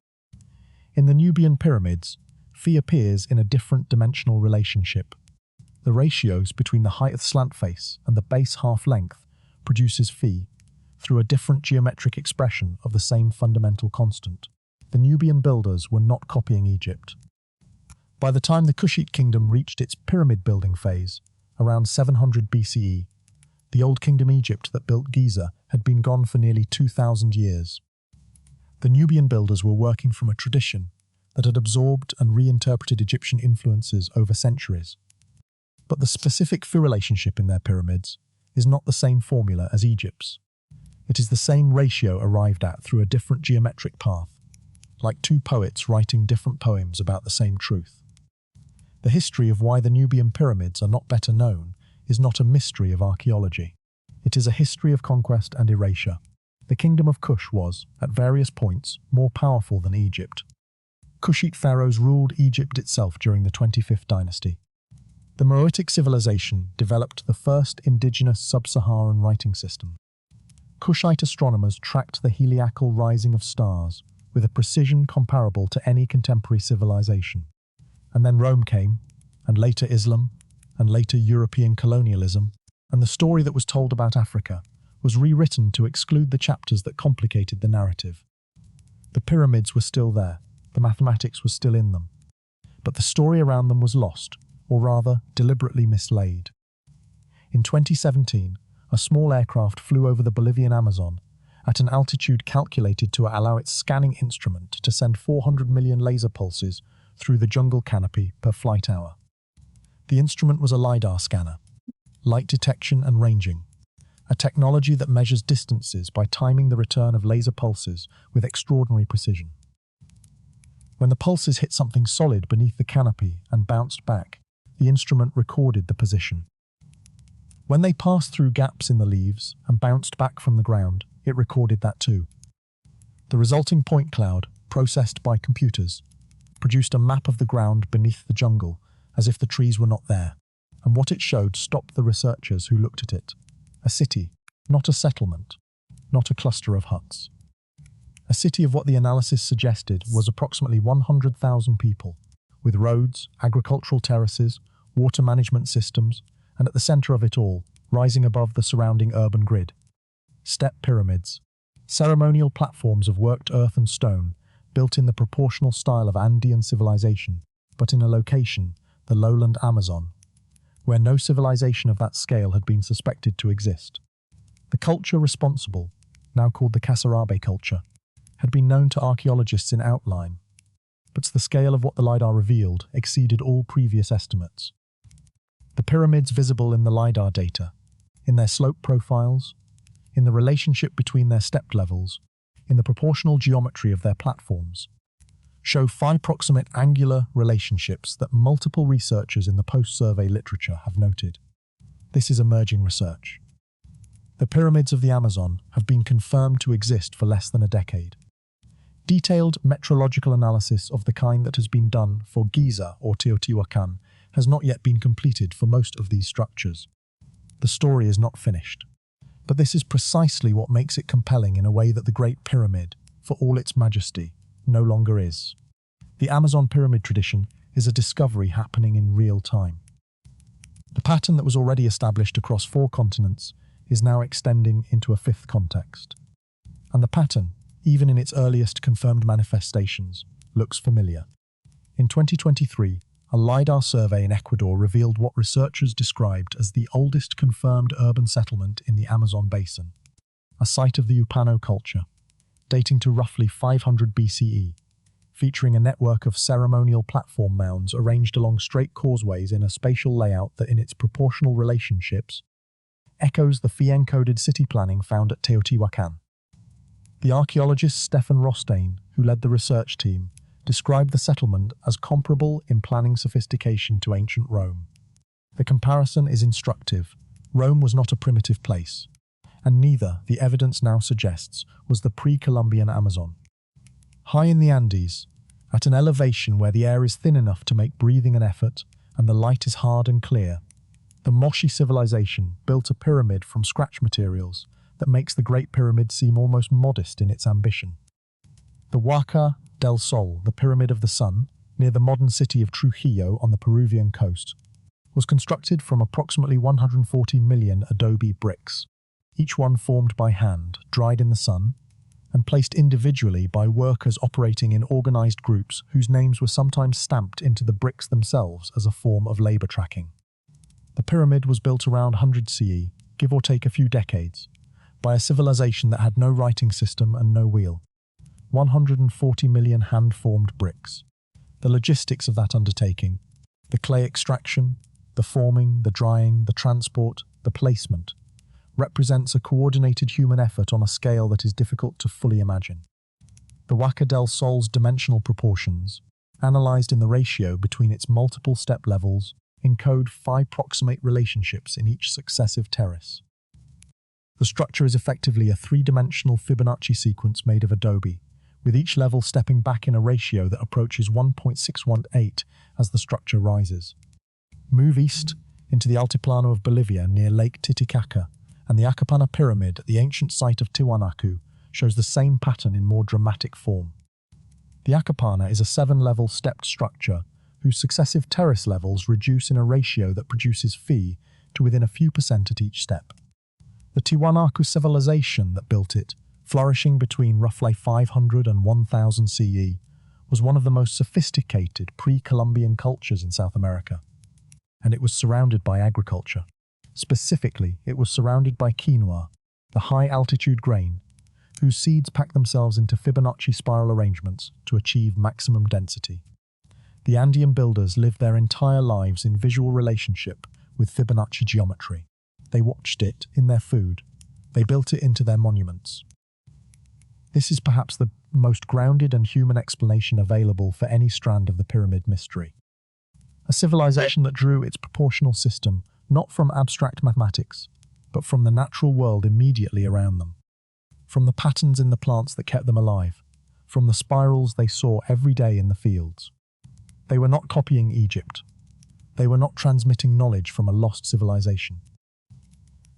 In the Nubian pyramids, phi appears in a different dimensional relationship. The ratios between the height of the slant face and the base half length produces phi through a different geometric expression of the same fundamental constant. The Nubian builders were not copying Egypt. By the time the Kushite kingdom reached its pyramid building phase, around 700 BCE, the Old Kingdom Egypt that built Giza had been gone for nearly 2,000 years. The Nubian builders were working from a tradition that had absorbed and reinterpreted Egyptian influences over centuries. But the specific phi relationship in their pyramids is not the same formula as Egypt's. It is the same ratio arrived at through a different geometric path, like 2 poets writing different poems about the same truth. The history of why the Nubian pyramids are not better known is not a mystery of archaeology. It is a history of conquest and erasure. The kingdom of Kush was, at various points, more powerful than Egypt. Kushite pharaohs ruled Egypt itself during the 25th dynasty. The Meroitic civilization developed the first indigenous sub-Saharan writing system. Kushite astronomers tracked the heliacal rising of stars with a precision comparable to any contemporary civilization. And then Rome came, and later Islam, and later European colonialism, and the story that was told about Africa was rewritten to exclude the chapters that complicated the narrative. The pyramids were still there, the mathematics was still in them, but the story around them was lost, or rather, deliberately mislaid. In 2017, a small aircraft flew over the Bolivian Amazon at an altitude calculated to allow its scanning instrument to send 400 million laser pulses through the jungle canopy per flight hour. The instrument was a LiDAR scanner, light detection and ranging, a technology that measures distances by timing the return of laser pulses with extraordinary precision. When the pulses hit something solid beneath the canopy and bounced back, the instrument recorded the position. When they passed through gaps in the leaves and bounced back from the ground, it recorded that too. The resulting point cloud, processed by computers, produced a map of the ground beneath the jungle, as if the trees were not there, and what it showed stopped the researchers who looked at it. A city, not a settlement, not a cluster of huts. A city of what the analysis suggested was approximately 100,000 people, with roads, agricultural terraces, water management systems, and at the centre of it all, rising above the surrounding urban grid, step pyramids, ceremonial platforms of worked earth and stone, built in the proportional style of Andean civilization, but in a location, the lowland Amazon, where no civilization of that scale had been suspected to exist. The culture responsible, now called the Kasarabe culture, had been known to archaeologists in outline, but the scale of what the LiDAR revealed exceeded all previous estimates. The pyramids visible in the LiDAR data, in their slope profiles, in the relationship between their step levels, in the proportional geometry of their platforms, show phi-proximate angular relationships that multiple researchers in the post-survey literature have noted. This is emerging research. The pyramids of the Amazon have been confirmed to exist for less than a decade. Detailed metrological analysis of the kind that has been done for Giza or Teotihuacán has not yet been completed for most of these structures. The story is not finished. But this is precisely what makes it compelling in a way that the Great Pyramid, for all its majesty, no longer is. The Amazon pyramid tradition is a discovery happening in real time. The pattern that was already established across 4 continents is now extending into a 5th context. And the pattern, even in its earliest confirmed manifestations, looks familiar. In 2023, a LiDAR survey in Ecuador revealed what researchers described as the oldest confirmed urban settlement in the Amazon basin, a site of the Upano culture, dating to roughly 500 BCE, featuring a network of ceremonial platform mounds arranged along straight causeways in a spatial layout that in its proportional relationships echoes the encoded city planning found at Teotihuacán. The archaeologist Stefan Rostein, who led the research team, described the settlement as comparable in planning sophistication to ancient Rome. The comparison is instructive. Rome was not a primitive place, and neither, the evidence now suggests, was the pre-Columbian Amazon. High in the Andes, at an elevation where the air is thin enough to make breathing an effort and the light is hard and clear, the Moshi civilization built a pyramid from scratch materials that makes the Great Pyramid seem almost modest in its ambition. The Huaca del Sol, the Pyramid of the Sun, near the modern city of Trujillo on the Peruvian coast, was constructed from approximately 140 million adobe bricks, each one formed by hand, dried in the sun, and placed individually by workers operating in organized groups whose names were sometimes stamped into the bricks themselves as a form of labor tracking. The pyramid was built around 100 CE, give or take a few decades, by a civilization that had no writing system and no wheel. 140 million hand-formed bricks. The logistics of that undertaking, the clay extraction, the forming, the drying, the transport, the placement, represents a coordinated human effort on a scale that is difficult to fully imagine. The Huaca del Sol's dimensional proportions, analyzed in the ratio between its multiple step levels, encode phi-proximate relationships in each successive terrace. The structure is effectively a 3-dimensional Fibonacci sequence made of adobe, with each level stepping back in a ratio that approaches 1.618 as the structure rises. Move east into the Altiplano of Bolivia near Lake Titicaca, and the Acapana Pyramid at the ancient site of Tiwanaku shows the same pattern in more dramatic form. The Acapana is a 7-level stepped structure whose successive terrace levels reduce in a ratio that produces phi to within a few percent at each step. The Tiwanaku civilization that built it, flourishing between roughly 500 and 1000 CE, was one of the most sophisticated pre-Columbian cultures in South America, and it was surrounded by agriculture. Specifically, it was surrounded by quinoa, the high-altitude grain, whose seeds pack themselves into Fibonacci spiral arrangements to achieve maximum density. The Andean builders lived their entire lives in visual relationship with Fibonacci geometry. They watched it in their food. They built it into their monuments. This is perhaps the most grounded and human explanation available for any strand of the pyramid mystery. A civilization that drew its proportional system not from abstract mathematics, but from the natural world immediately around them, from the patterns in the plants that kept them alive, from the spirals they saw every day in the fields. They were not copying Egypt. They were not transmitting knowledge from a lost civilization.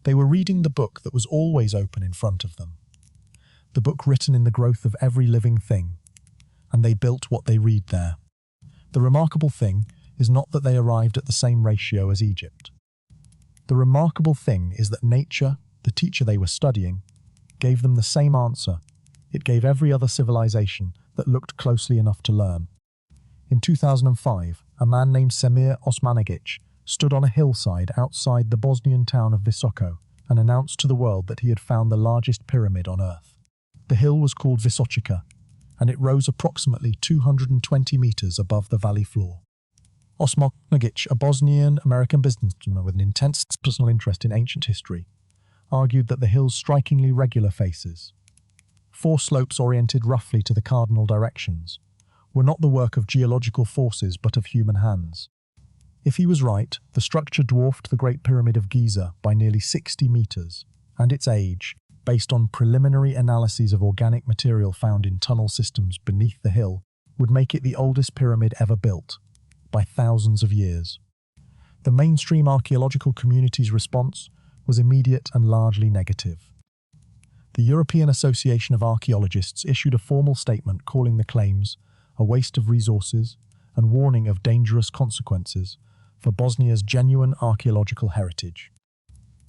They were reading the book that was always open in front of them, the book written in the growth of every living thing, and they built what they read there. The remarkable thing is not that they arrived at the same ratio as Egypt. The remarkable thing is that nature, the teacher they were studying, gave them the same answer it gave every other civilization that looked closely enough to learn. In 2005, a man named Semir Osmanagic stood on a hillside outside the Bosnian town of Visoko and announced to the world that he had found the largest pyramid on Earth. The hill was called Visočica, and it rose approximately 220 meters above the valley floor. Osmo Nagic, a Bosnian-American businessman with an intense personal interest in ancient history, argued that the hill's strikingly regular faces, four slopes oriented roughly to the cardinal directions, were not the work of geological forces but of human hands. If he was right, the structure dwarfed the Great Pyramid of Giza by nearly 60 meters, and its age, based on preliminary analyses of organic material found in tunnel systems beneath the hill, would make it the oldest pyramid ever built, by thousands of years. The mainstream archaeological community's response was immediate and largely negative. The European Association of Archaeologists issued a formal statement calling the claims a waste of resources and warning of dangerous consequences for Bosnia's genuine archaeological heritage.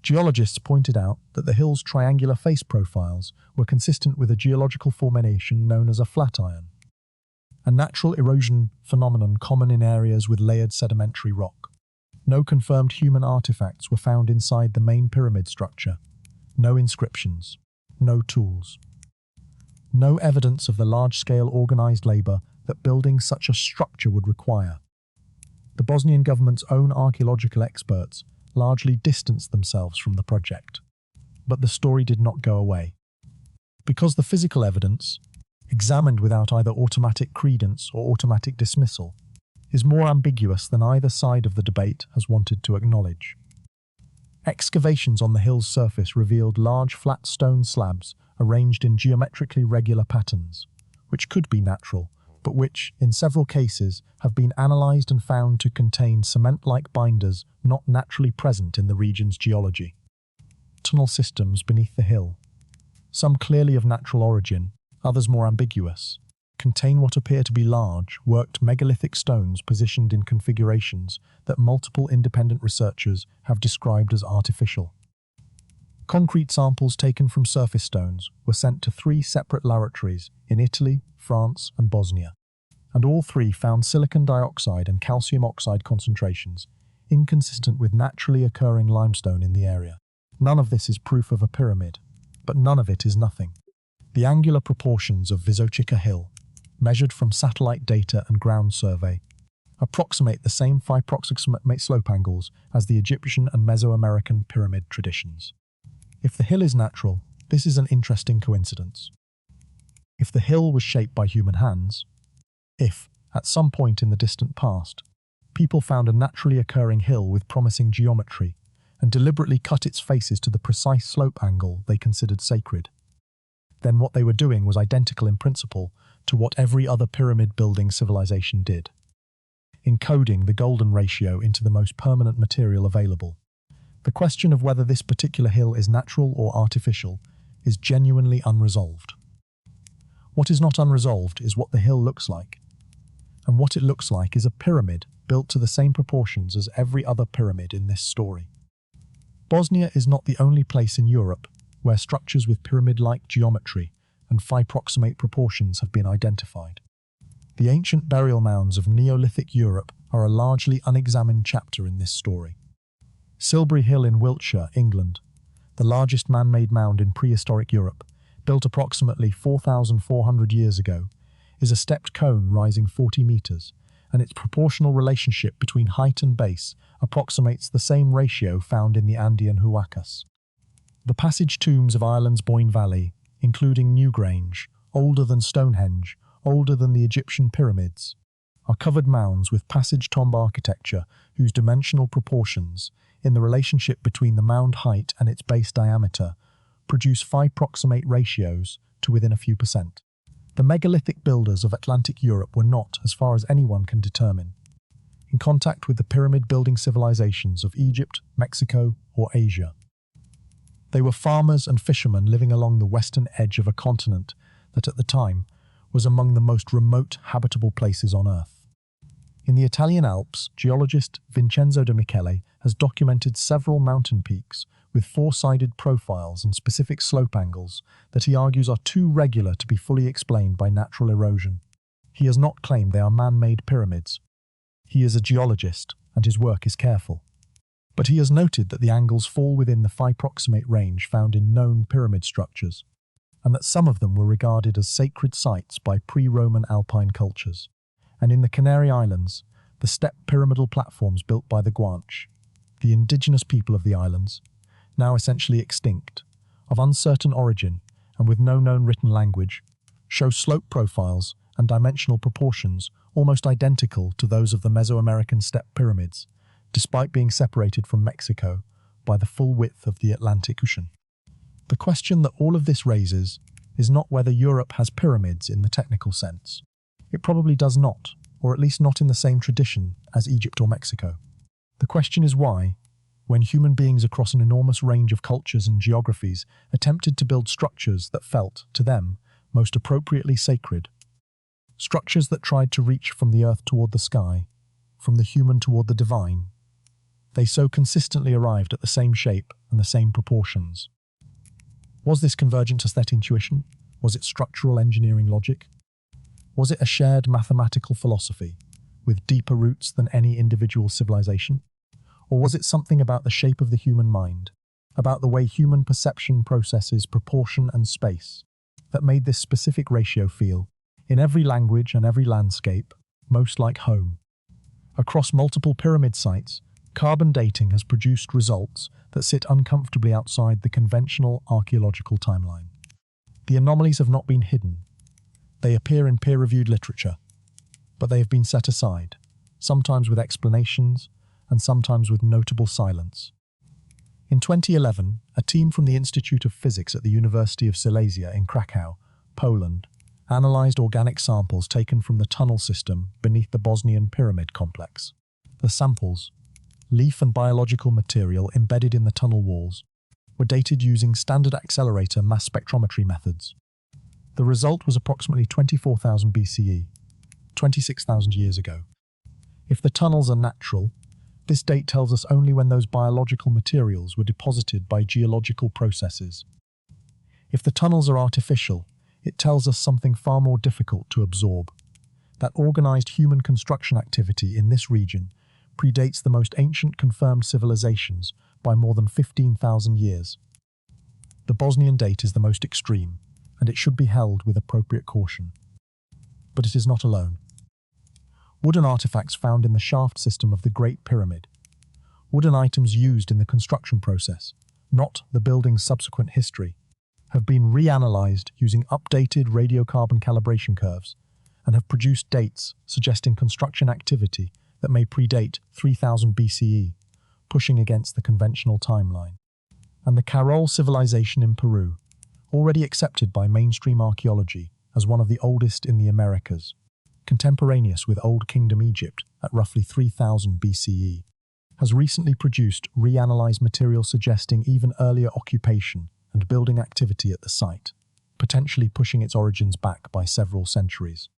Geologists pointed out that the hill's triangular face profiles were consistent with a geological formation known as a flatiron, a natural erosion phenomenon common in areas with layered sedimentary rock. No confirmed human artifacts were found inside the main pyramid structure. No inscriptions. No tools. No evidence of the large-scale organized labor that building such a structure would require. The Bosnian government's own archaeological experts largely distanced themselves from the project. But the story did not go away. Because the physical evidence, examined without either automatic credence or automatic dismissal, is more ambiguous than either side of the debate has wanted to acknowledge. Excavations on the hill's surface revealed large flat stone slabs arranged in geometrically regular patterns, which could be natural, but which, in several cases, have been analysed and found to contain cement-like binders not naturally present in the region's geology. Tunnel systems beneath the hill, some clearly of natural origin, others more ambiguous, contain what appear to be large, worked megalithic stones positioned in configurations that multiple independent researchers have described as artificial. Concrete samples taken from surface stones were sent to 3 separate laboratories in Italy, France, and Bosnia, and all 3 found silicon dioxide and calcium oxide concentrations inconsistent with naturally occurring limestone in the area. None of this is proof of a pyramid, but none of it is nothing. The angular proportions of Visočica Hill, measured from satellite data and ground survey, approximate the same approximate slope angles as the Egyptian and Mesoamerican pyramid traditions. If the hill is natural, this is an interesting coincidence. If the hill was shaped by human hands, if, at some point in the distant past, people found a naturally occurring hill with promising geometry and deliberately cut its faces to the precise slope angle they considered sacred, then what they were doing was identical in principle to what every other pyramid-building civilization did, encoding the golden ratio into the most permanent material available. The question of whether this particular hill is natural or artificial is genuinely unresolved. What is not unresolved is what the hill looks like, and what it looks like is a pyramid built to the same proportions as every other pyramid in this story. Bosnia is not the only place in Europe where structures with pyramid-like geometry and approximate proportions have been identified. The ancient burial mounds of Neolithic Europe are a largely unexamined chapter in this story. Silbury Hill in Wiltshire, England, the largest man-made mound in prehistoric Europe, built approximately 4,400 years ago, is a stepped cone rising 40 meters, and its proportional relationship between height and base approximates the same ratio found in the Andean Huacas. The passage tombs of Ireland's Boyne Valley, including Newgrange, older than Stonehenge, older than the Egyptian pyramids, are covered mounds with passage tomb architecture whose dimensional proportions, in the relationship between the mound height and its base diameter, produce approximate ratios to within a few percent. The megalithic builders of Atlantic Europe were not, as far as anyone can determine, in contact with the pyramid-building civilizations of Egypt, Mexico, or Asia. They were farmers and fishermen living along the western edge of a continent that at the time was among the most remote habitable places on Earth. In the Italian Alps, geologist Vincenzo de Michele has documented several mountain peaks with 4-sided profiles and specific slope angles that he argues are too regular to be fully explained by natural erosion. He has not claimed they are man-made pyramids. He is a geologist and his work is careful. But he has noted that the angles fall within the phi-proximate range found in known pyramid structures, and that some of them were regarded as sacred sites by pre-Roman Alpine cultures. And in the Canary Islands, the step pyramidal platforms built by the Guanche, the indigenous people of the islands, now essentially extinct, of uncertain origin and with no known written language, show slope profiles and dimensional proportions almost identical to those of the Mesoamerican step pyramids, despite being separated from Mexico by the full width of the Atlantic Ocean. The question that all of this raises is not whether Europe has pyramids in the technical sense. It probably does not, or at least not in the same tradition as Egypt or Mexico. The question is why, when human beings across an enormous range of cultures and geographies attempted to build structures that felt, to them, most appropriately sacred, structures that tried to reach from the earth toward the sky, from the human toward the divine, they so consistently arrived at the same shape and the same proportions. Was this convergent aesthetic intuition? Was it structural engineering logic? Was it a shared mathematical philosophy, with deeper roots than any individual civilization? Or was it something about the shape of the human mind, about the way human perception processes proportion and space, that made this specific ratio feel, in every language and every landscape, most like home? Across multiple pyramid sites, carbon dating has produced results that sit uncomfortably outside the conventional archaeological timeline. The anomalies have not been hidden. They appear in peer-reviewed literature, but they have been set aside, sometimes with explanations and sometimes with notable silence. In 2011, a team from the Institute of Physics at the University of Silesia in Krakow, Poland, analysed organic samples taken from the tunnel system beneath the Bosnian pyramid complex. The samples, leaf and biological material embedded in the tunnel walls, were dated using standard accelerator mass spectrometry methods. The result was approximately 24,000 BCE, 26,000 years ago. If the tunnels are natural, this date tells us only when those biological materials were deposited by geological processes. If the tunnels are artificial, it tells us something far more difficult to absorb, that organized human construction activity in this region predates the most ancient confirmed civilizations by more than 15,000 years. The Bosnian date is the most extreme, and it should be held with appropriate caution. But it is not alone. Wooden artifacts found in the shaft system of the Great Pyramid, wooden items used in the construction process, not the building's subsequent history, have been reanalyzed using updated radiocarbon calibration curves and have produced dates suggesting construction activity that may predate 3000 BCE, pushing against the conventional timeline. And the Carol civilization in Peru, already accepted by mainstream archaeology as one of the oldest in the Americas, contemporaneous with Old Kingdom Egypt at roughly 3000 BCE, has recently produced reanalyzed material suggesting even earlier occupation and building activity at the site, potentially pushing its origins back by several centuries.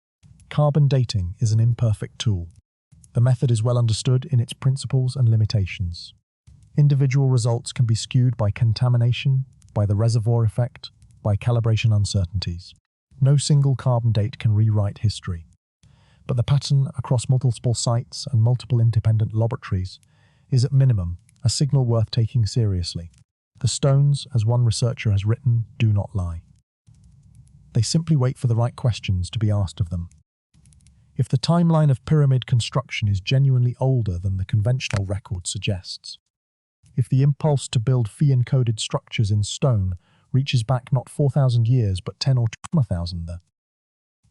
Carbon dating is an imperfect tool. The method is well understood in its principles and limitations. Individual results can be skewed by contamination, by the reservoir effect, by calibration uncertainties. No single carbon date can rewrite history. But the pattern across multiple sites and multiple independent laboratories is at minimum a signal worth taking seriously. The stones, as one researcher has written, do not lie. They simply wait for the right questions to be asked of them. If the timeline of pyramid construction is genuinely older than the conventional record suggests, if the impulse to build phi-encoded structures in stone reaches back not 4,000 years but 10 or 20,000,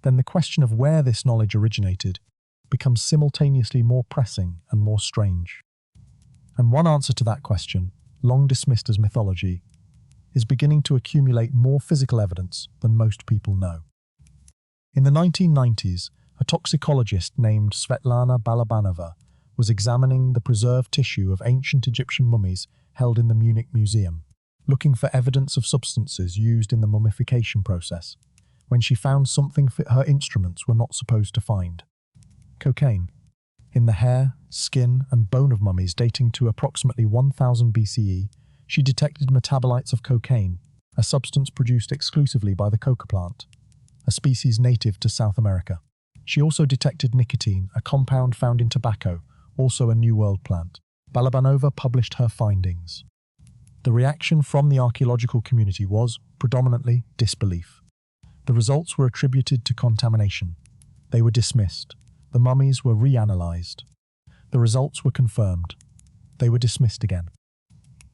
then the question of where this knowledge originated becomes simultaneously more pressing and more strange. And one answer to that question, long dismissed as mythology, is beginning to accumulate more physical evidence than most people know. In the 1990s, a toxicologist named Svetlana Balabanova was examining the preserved tissue of ancient Egyptian mummies held in the Munich Museum, looking for evidence of substances used in the mummification process, when she found something her instruments were not supposed to find: cocaine. In the hair, skin, and bone of mummies dating to approximately 1000 BCE, she detected metabolites of cocaine, a substance produced exclusively by the coca plant, a species native to South America. She also detected nicotine, a compound found in tobacco, also a New World plant. Balabanova published her findings. The reaction from the archaeological community was, predominantly, disbelief. The results were attributed to contamination. They were dismissed. The mummies were reanalyzed. The results were confirmed. They were dismissed again.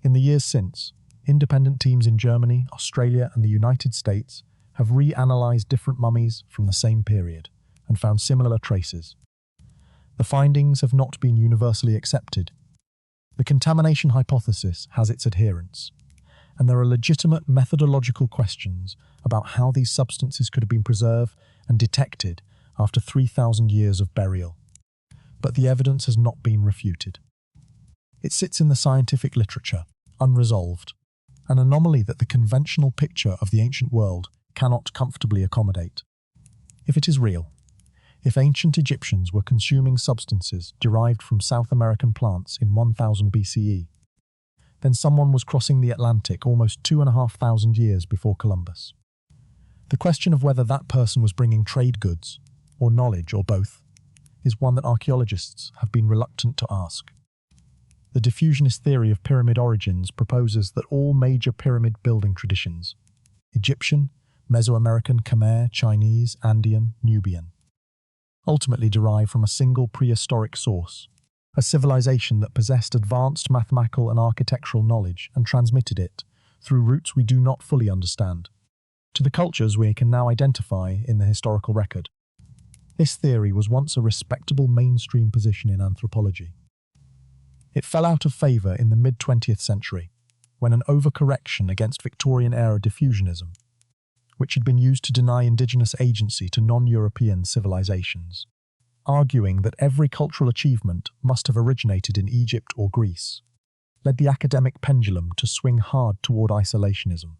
In the years since, independent teams in Germany, Australia, and the United States have reanalyzed different mummies from the same period and found similar traces. The findings have not been universally accepted. The contamination hypothesis has its adherents, and there are legitimate methodological questions about how these substances could have been preserved and detected after 3,000 years of burial. But the evidence has not been refuted. It sits in the scientific literature, unresolved, an anomaly that the conventional picture of the ancient world cannot comfortably accommodate. If it is real, if ancient Egyptians were consuming substances derived from South American plants in 1000 BCE, then someone was crossing the Atlantic almost 2,500 years before Columbus. The question of whether that person was bringing trade goods, or knowledge, or both, is one that archaeologists have been reluctant to ask. The diffusionist theory of pyramid origins proposes that all major pyramid building traditions, Egyptian, Mesoamerican, Khmer, Chinese, Andean, Nubian, ultimately derive from a single prehistoric source, a civilization that possessed advanced mathematical and architectural knowledge and transmitted it, through routes we do not fully understand, to the cultures we can now identify in the historical record. This theory was once a respectable mainstream position in anthropology. It fell out of favour in the mid-20th century, when an overcorrection against Victorian-era diffusionism, which had been used to deny indigenous agency to non-European civilizations, arguing that every cultural achievement must have originated in Egypt or Greece, led the academic pendulum to swing hard toward isolationism,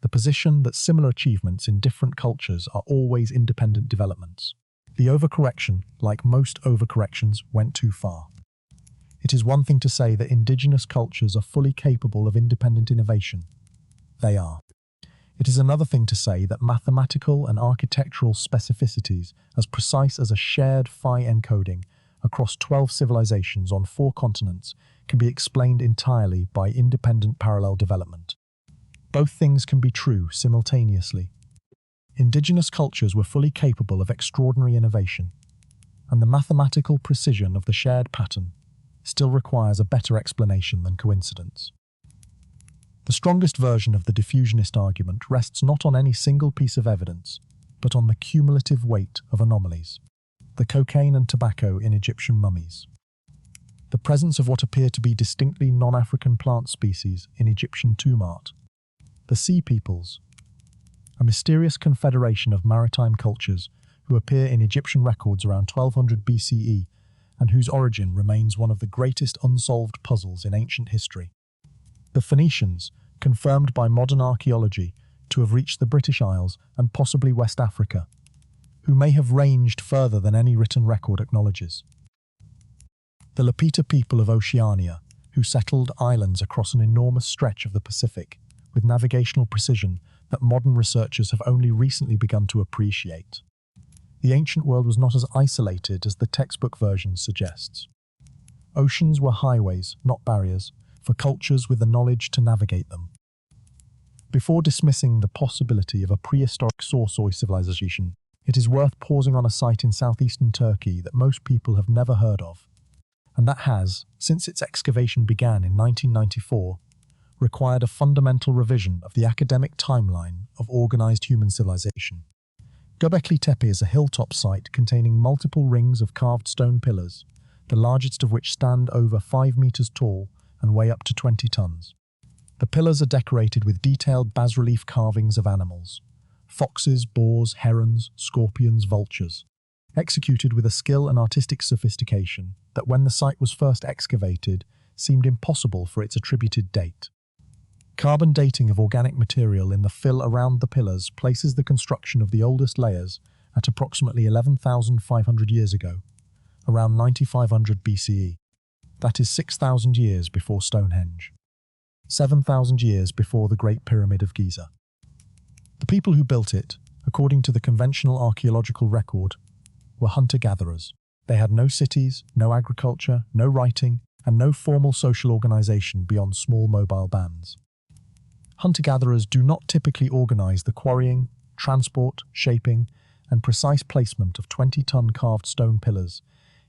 the position that similar achievements in different cultures are always independent developments. The overcorrection, like most overcorrections, went too far. It is one thing to say that indigenous cultures are fully capable of independent innovation. They are. It is another thing to say that mathematical and architectural specificities as precise as a shared phi encoding across 12 civilizations on 4 continents can be explained entirely by independent parallel development. Both things can be true simultaneously. Indigenous cultures were fully capable of extraordinary innovation, and the mathematical precision of the shared pattern still requires a better explanation than coincidence. The strongest version of the diffusionist argument rests not on any single piece of evidence, but on the cumulative weight of anomalies. The cocaine and tobacco in Egyptian mummies. The presence of what appear to be distinctly non-African plant species in Egyptian tomb art. The Sea Peoples, a mysterious confederation of maritime cultures who appear in Egyptian records around 1200 BCE and whose origin remains one of the greatest unsolved puzzles in ancient history. The Phoenicians, confirmed by modern archaeology to have reached the British Isles and possibly West Africa, who may have ranged further than any written record acknowledges. The Lapita people of Oceania, who settled islands across an enormous stretch of the Pacific with navigational precision that modern researchers have only recently begun to appreciate. The ancient world was not as isolated as the textbook version suggests. Oceans were highways, not barriers, for cultures with the knowledge to navigate them. Before dismissing the possibility of a prehistoric Sorsoy civilization, it is worth pausing on a site in southeastern Turkey that most people have never heard of, and that has, since its excavation began in 1994, required a fundamental revision of the academic timeline of organized human civilization. Göbekli Tepe is a hilltop site containing multiple rings of carved stone pillars, the largest of which stand over 5 meters tall and weigh up to 20 tons. The pillars are decorated with detailed bas-relief carvings of animals: foxes, boars, herons, scorpions, vultures, executed with a skill and artistic sophistication that when the site was first excavated seemed impossible for its attributed date. Carbon dating of organic material in the fill around the pillars places the construction of the oldest layers at approximately 11,500 years ago, around 9500 BCE. That is 6,000 years before Stonehenge, 7,000 years before the Great Pyramid of Giza. The people who built it, according to the conventional archaeological record, were hunter-gatherers. They had no cities, no agriculture, no writing, and no formal social organization beyond small mobile bands. Hunter-gatherers do not typically organize the quarrying, transport, shaping, and precise placement of 20-ton carved stone pillars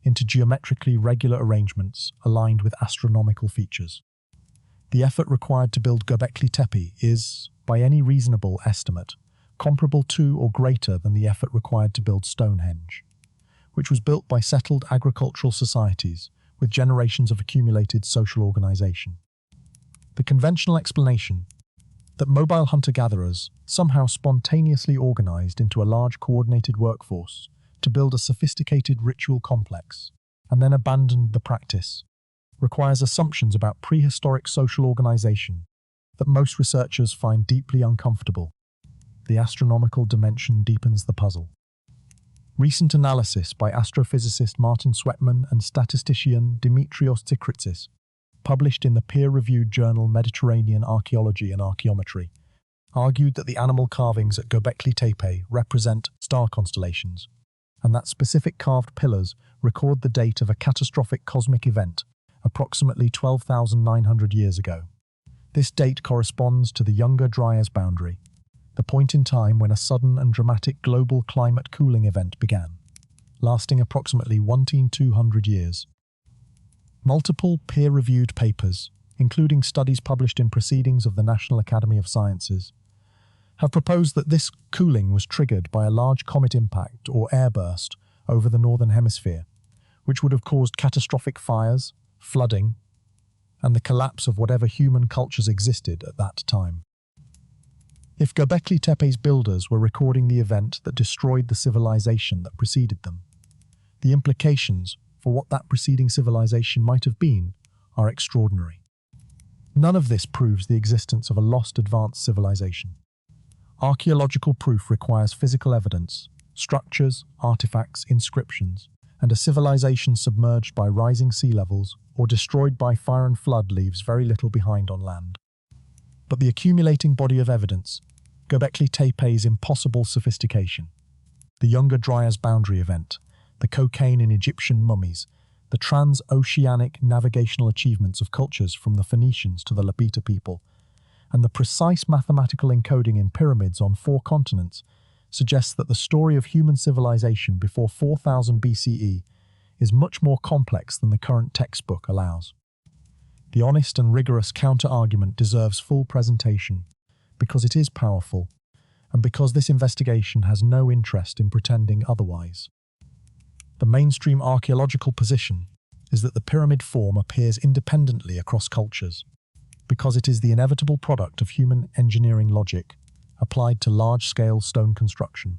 into geometrically regular arrangements aligned with astronomical features. The effort required to build Göbekli Tepe is, by any reasonable estimate, comparable to or greater than the effort required to build Stonehenge, which was built by settled agricultural societies with generations of accumulated social organization. The conventional explanation that mobile hunter-gatherers somehow spontaneously organized into a large coordinated workforce to build a sophisticated ritual complex and then abandoned the practice requires assumptions about prehistoric social organization that most researchers find deeply uncomfortable. The astronomical dimension deepens the puzzle. Recent analysis by astrophysicist Martin Sweatman and statistician Dimitrios Tsikritsis, published in the peer-reviewed journal Mediterranean Archaeology and Archaeometry, argued that the animal carvings at Göbekli Tepe represent star constellations, and that specific carved pillars record the date of a catastrophic cosmic event approximately 12,900 years ago. This date corresponds to the Younger Dryas boundary, the point in time when a sudden and dramatic global climate cooling event began, lasting approximately 1,200 years. Multiple peer-reviewed papers, including studies published in Proceedings of the National Academy of Sciences, have proposed that this cooling was triggered by a large comet impact or airburst over the northern hemisphere, which would have caused catastrophic fires, flooding, and the collapse of whatever human cultures existed at that time. If Göbekli Tepe's builders were recording the event that destroyed the civilization that preceded them, the implications for what that preceding civilization might have been are extraordinary. None of this proves the existence of a lost advanced civilization. Archaeological proof requires physical evidence, structures, artifacts, inscriptions, and a civilization submerged by rising sea levels or destroyed by fire and flood leaves very little behind on land. But the accumulating body of evidence, Göbekli Tepe's impossible sophistication, the Younger Dryas boundary event, the cocaine in Egyptian mummies, the trans-oceanic navigational achievements of cultures from the Phoenicians to the Lapita people, and the precise mathematical encoding in pyramids on 4 continents suggests that the story of human civilization before 4000 BCE is much more complex than the current textbook allows. The honest and rigorous counter-argument deserves full presentation because it is powerful and because this investigation has no interest in pretending otherwise. The mainstream archaeological position is that the pyramid form appears independently across cultures, because it is the inevitable product of human engineering logic applied to large-scale stone construction.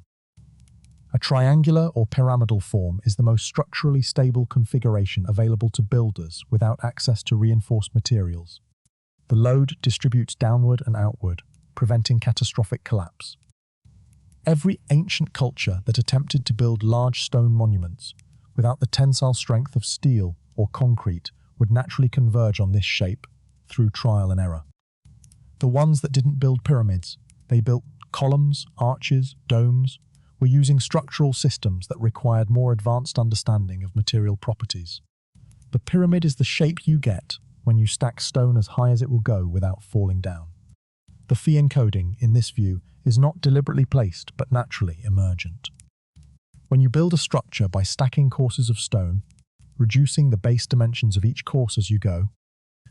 A triangular or pyramidal form is the most structurally stable configuration available to builders without access to reinforced materials. The load distributes downward and outward, preventing catastrophic collapse. Every ancient culture that attempted to build large stone monuments without the tensile strength of steel or concrete would naturally converge on this shape through trial and error. The ones that didn't build pyramids, they built columns, arches, domes, were using structural systems that required more advanced understanding of material properties. The pyramid is the shape you get when you stack stone as high as it will go without falling down. The phi encoding, in this view, is not deliberately placed but naturally emergent. When you build a structure by stacking courses of stone, reducing the base dimensions of each course as you go,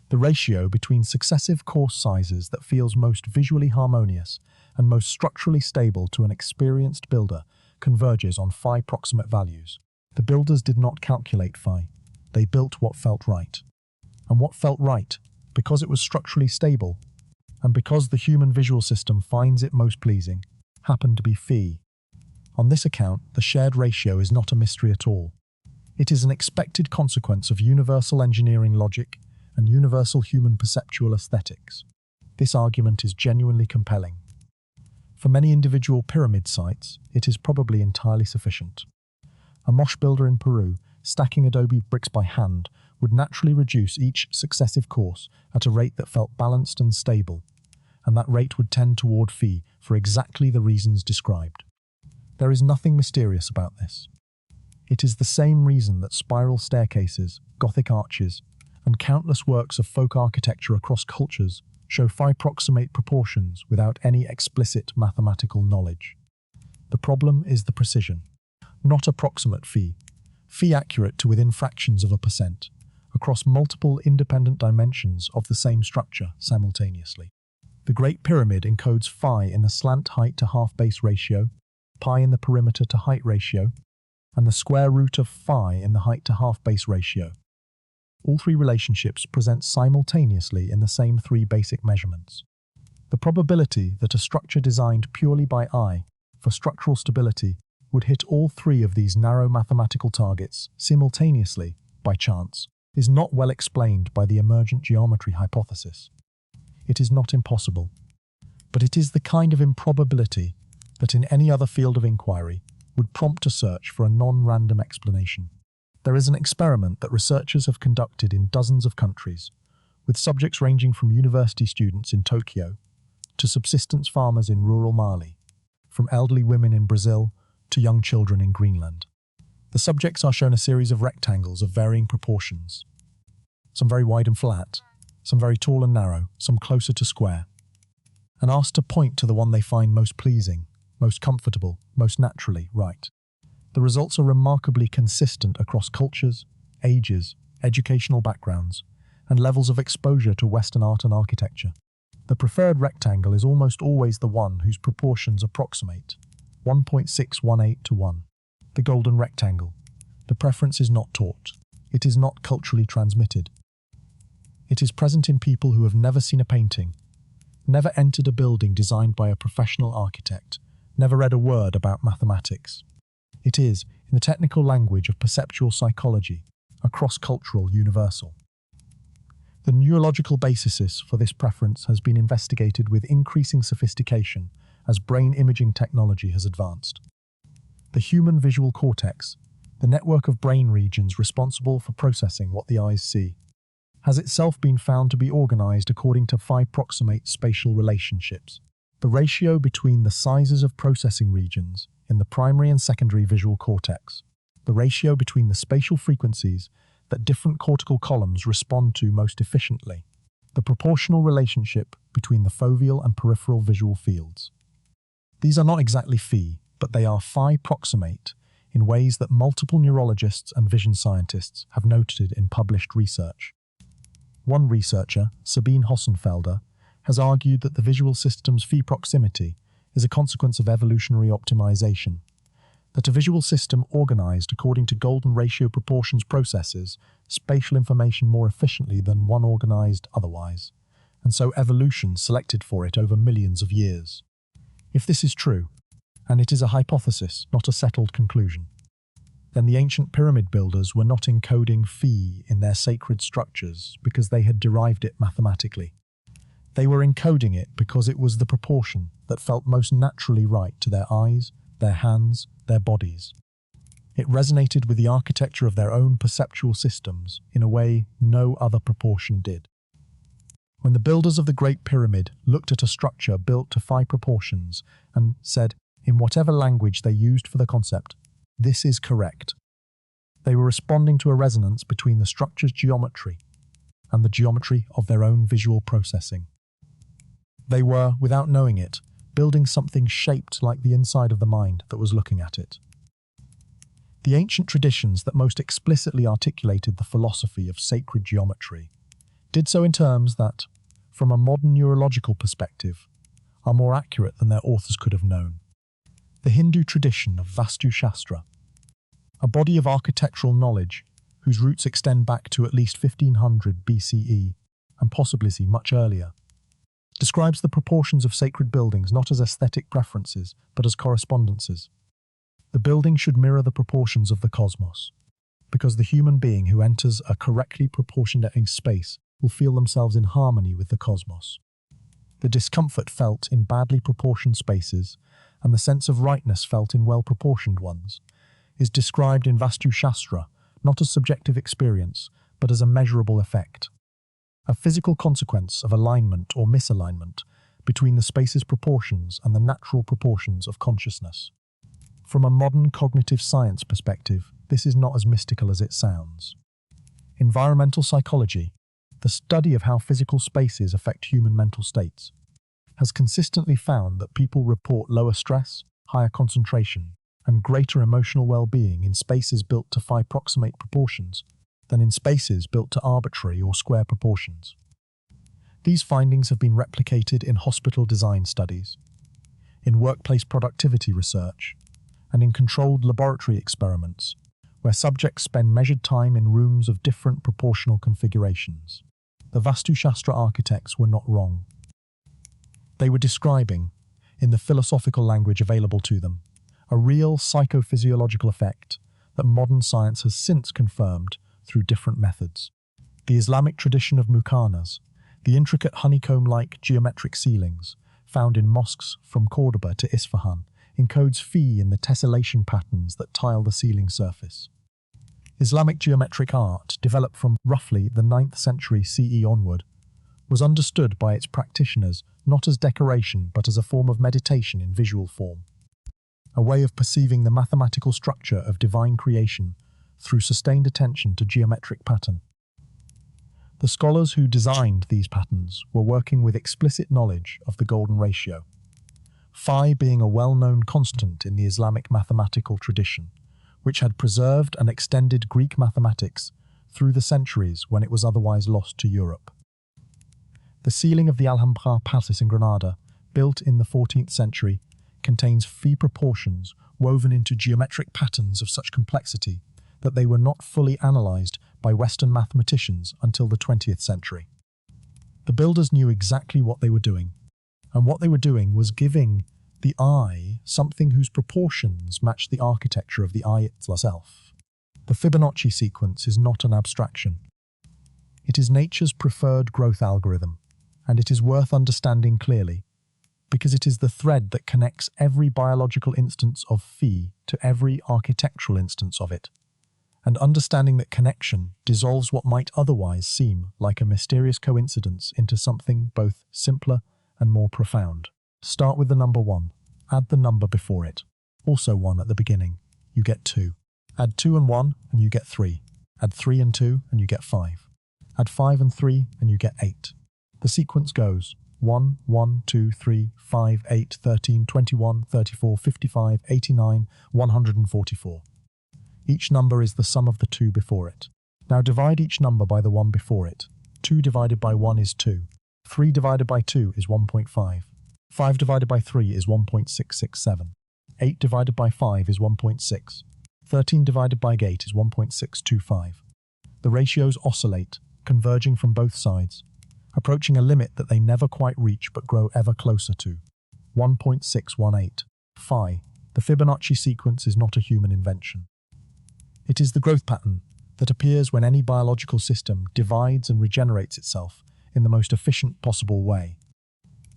the ratio between successive course sizes that feels most visually harmonious and most structurally stable to an experienced builder converges on phi proximate values. The builders did not calculate phi. They built what felt right. And what felt right, because it was structurally stable, and because the human visual system finds it most pleasing, happened to be phi. On this account, the shared ratio is not a mystery at all. It is an expected consequence of universal engineering logic and universal human perceptual aesthetics. This argument is genuinely compelling. For many individual pyramid sites, it is probably entirely sufficient. A mosh builder in Peru, stacking adobe bricks by hand, would naturally reduce each successive course at a rate that felt balanced and stable, and that rate would tend toward phi for exactly the reasons described. There is nothing mysterious about this. It is the same reason that spiral staircases, Gothic arches, and countless works of folk architecture across cultures show phi-proximate proportions without any explicit mathematical knowledge. The problem is the precision, not approximate phi accurate to within fractions of a percent, across multiple independent dimensions of the same structure simultaneously. The Great Pyramid encodes phi in the slant height to half base ratio, pi in the perimeter to height ratio, and the square root of phi in the height to half base ratio. All three relationships present simultaneously in the same three basic measurements. The probability that a structure designed purely by eye for structural stability would hit all three of these narrow mathematical targets simultaneously by chance is not well explained by the emergent geometry hypothesis. It is not impossible, but it is the kind of improbability that in any other field of inquiry would prompt a search for a non-random explanation. There is an experiment that researchers have conducted in dozens of countries, with subjects ranging from university students in Tokyo to subsistence farmers in rural Mali, from elderly women in Brazil to young children in Greenland. The subjects are shown a series of rectangles of varying proportions, some very wide and flat, some very tall and narrow, some closer to square, and asked to point to the one they find most pleasing, most comfortable, most naturally right. The results are remarkably consistent across cultures, ages, educational backgrounds, and levels of exposure to Western art and architecture. The preferred rectangle is almost always the one whose proportions approximate 1.618 to 1. The golden rectangle. The preference is not taught. It is not culturally transmitted. It is present in people who have never seen a painting, never entered a building designed by a professional architect, never read a word about mathematics. It is, in the technical language of perceptual psychology, a cross-cultural universal. The neurological basis for this preference has been investigated with increasing sophistication as brain imaging technology has advanced. The human visual cortex, the network of brain regions responsible for processing what the eyes see, has itself been found to be organized according to phi-proximate spatial relationships. The ratio between the sizes of processing regions in the primary and secondary visual cortex, the ratio between the spatial frequencies that different cortical columns respond to most efficiently, the proportional relationship between the foveal and peripheral visual fields. These are not exactly phi, but they are phi-proximate in ways that multiple neurologists and vision scientists have noted in published research. One researcher, Sabine Hossenfelder, has argued that the visual system's phi proximity is a consequence of evolutionary optimization, that a visual system organized according to golden ratio proportions processes spatial information more efficiently than one organized otherwise, and so evolution selected for it over millions of years. If this is true, and it is a hypothesis, not a settled conclusion, then the ancient pyramid builders were not encoding phi in their sacred structures because they had derived it mathematically. They were encoding it because it was the proportion that felt most naturally right to their eyes, their hands, their bodies. It resonated with the architecture of their own perceptual systems in a way no other proportion did. When the builders of the Great Pyramid looked at a structure built to phi proportions and said, in whatever language they used for the concept, "This is correct," they were responding to a resonance between the structure's geometry and the geometry of their own visual processing. They were, without knowing it, building something shaped like the inside of the mind that was looking at it. The ancient traditions that most explicitly articulated the philosophy of sacred geometry did so in terms that, from a modern neurological perspective, are more accurate than their authors could have known. The Hindu tradition of Vastu Shastra, a body of architectural knowledge whose roots extend back to at least 1500 BCE and possibly much earlier, describes the proportions of sacred buildings not as aesthetic preferences, but as correspondences. The building should mirror the proportions of the cosmos, because the human being who enters a correctly proportioned space will feel themselves in harmony with the cosmos. The discomfort felt in badly proportioned spaces, and the sense of rightness felt in well-proportioned ones, is described in Vastu Shastra not as subjective experience, but as a measurable effect, a physical consequence of alignment or misalignment between the space's proportions and the natural proportions of consciousness. From a modern cognitive science perspective, this is not as mystical as it sounds. Environmental psychology, the study of how physical spaces affect human mental states, has consistently found that people report lower stress, higher concentration, and greater emotional well-being in spaces built to phi-proximate proportions than in spaces built to arbitrary or square proportions. These findings have been replicated in hospital design studies, in workplace productivity research, and in controlled laboratory experiments, where subjects spend measured time in rooms of different proportional configurations. The Vastu Shastra architects were not wrong. They were describing, in the philosophical language available to them, a real psychophysiological effect that modern science has since confirmed through different methods. The Islamic tradition of muqarnas, the intricate honeycomb-like geometric ceilings found in mosques from Cordoba to Isfahan, encodes phi in the tessellation patterns that tile the ceiling surface. Islamic geometric art, developed from roughly the 9th century CE onward, was understood by its practitioners not as decoration but as a form of meditation in visual form, a way of perceiving the mathematical structure of divine creation through sustained attention to geometric pattern. The scholars who designed these patterns were working with explicit knowledge of the golden ratio, phi being a well-known constant in the Islamic mathematical tradition, which had preserved and extended Greek mathematics through the centuries when it was otherwise lost to Europe. The ceiling of the Alhambra Palace in Granada, built in the 14th century, contains phi proportions woven into geometric patterns of such complexity that they were not fully analysed by Western mathematicians until the 20th century. The builders knew exactly what they were doing, and what they were doing was giving the eye something whose proportions matched the architecture of the eye itself. The Fibonacci sequence is not an abstraction. It is nature's preferred growth algorithm, and it is worth understanding clearly, because it is the thread that connects every biological instance of phi to every architectural instance of it. And understanding that connection dissolves what might otherwise seem like a mysterious coincidence into something both simpler and more profound. Start with the number 1. Add the number before it. Also 1 at the beginning. You get 2. Add 2 and 1 and you get 3. Add 3 and 2 and you get 5. Add 5 and 3 and you get 8. The sequence goes 1, 1, 2, 3, 5, 8, 13, 21, 34, 55, 89, 144. Each number is the sum of the 2 before it. Now divide each number by the 1 before it. 2 divided by 1 is 2. 3 divided by 2 is 1.5. 5 divided by 3 is 1.667. 8 divided by 5 is 1.6. 13 divided by 8 is 1.625. The ratios oscillate, converging from both sides, approaching a limit that they never quite reach but grow ever closer to. 1.618. Phi, the Fibonacci sequence, is not a human invention. It is the growth pattern that appears when any biological system divides and regenerates itself in the most efficient possible way.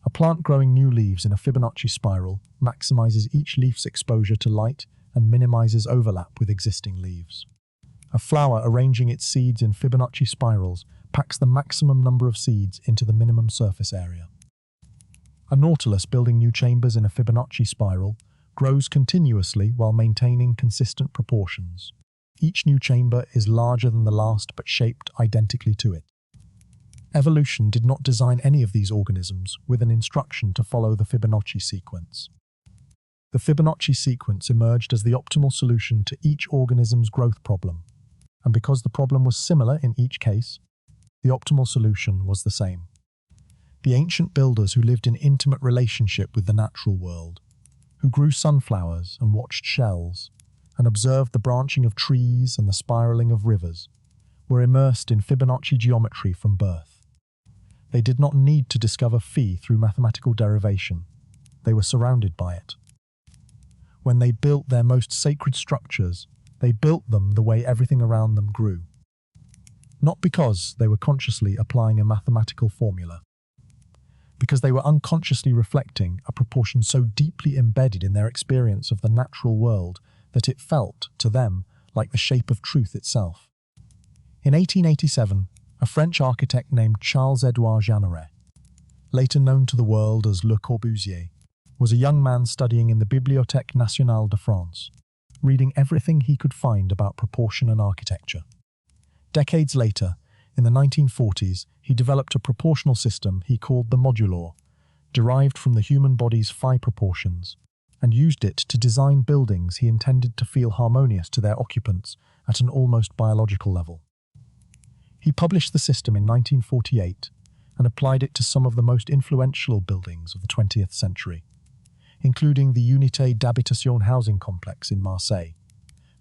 A plant growing new leaves in a Fibonacci spiral maximizes each leaf's exposure to light and minimizes overlap with existing leaves. A flower arranging its seeds in Fibonacci spirals packs the maximum number of seeds into the minimum surface area. A nautilus building new chambers in a Fibonacci spiral grows continuously while maintaining consistent proportions. Each new chamber is larger than the last but shaped identically to it. Evolution did not design any of these organisms with an instruction to follow the Fibonacci sequence. The Fibonacci sequence emerged as the optimal solution to each organism's growth problem, and because the problem was similar in each case, the optimal solution was the same. The ancient builders who lived in intimate relationship with the natural world, who grew sunflowers and watched shells, and observed the branching of trees and the spiraling of rivers, were immersed in Fibonacci geometry from birth. They did not need to discover phi through mathematical derivation. They were surrounded by it. When they built their most sacred structures, they built them the way everything around them grew. Not because they were consciously applying a mathematical formula, because they were unconsciously reflecting a proportion so deeply embedded in their experience of the natural world that it felt, to them, like the shape of truth itself. In 1887, a French architect named Charles-Édouard Jeanneret, later known to the world as Le Corbusier, was a young man studying in the Bibliothèque Nationale de France. reading everything he could find about proportion and architecture. Decades later, in the 1940s, he developed a proportional system he called the modular, derived from the human body's phi proportions, and used it to design buildings he intended to feel harmonious to their occupants at an almost biological level. He published the system in 1948 and applied it to some of the most influential buildings of the 20th century, including the Unité d'Habitation housing complex in Marseille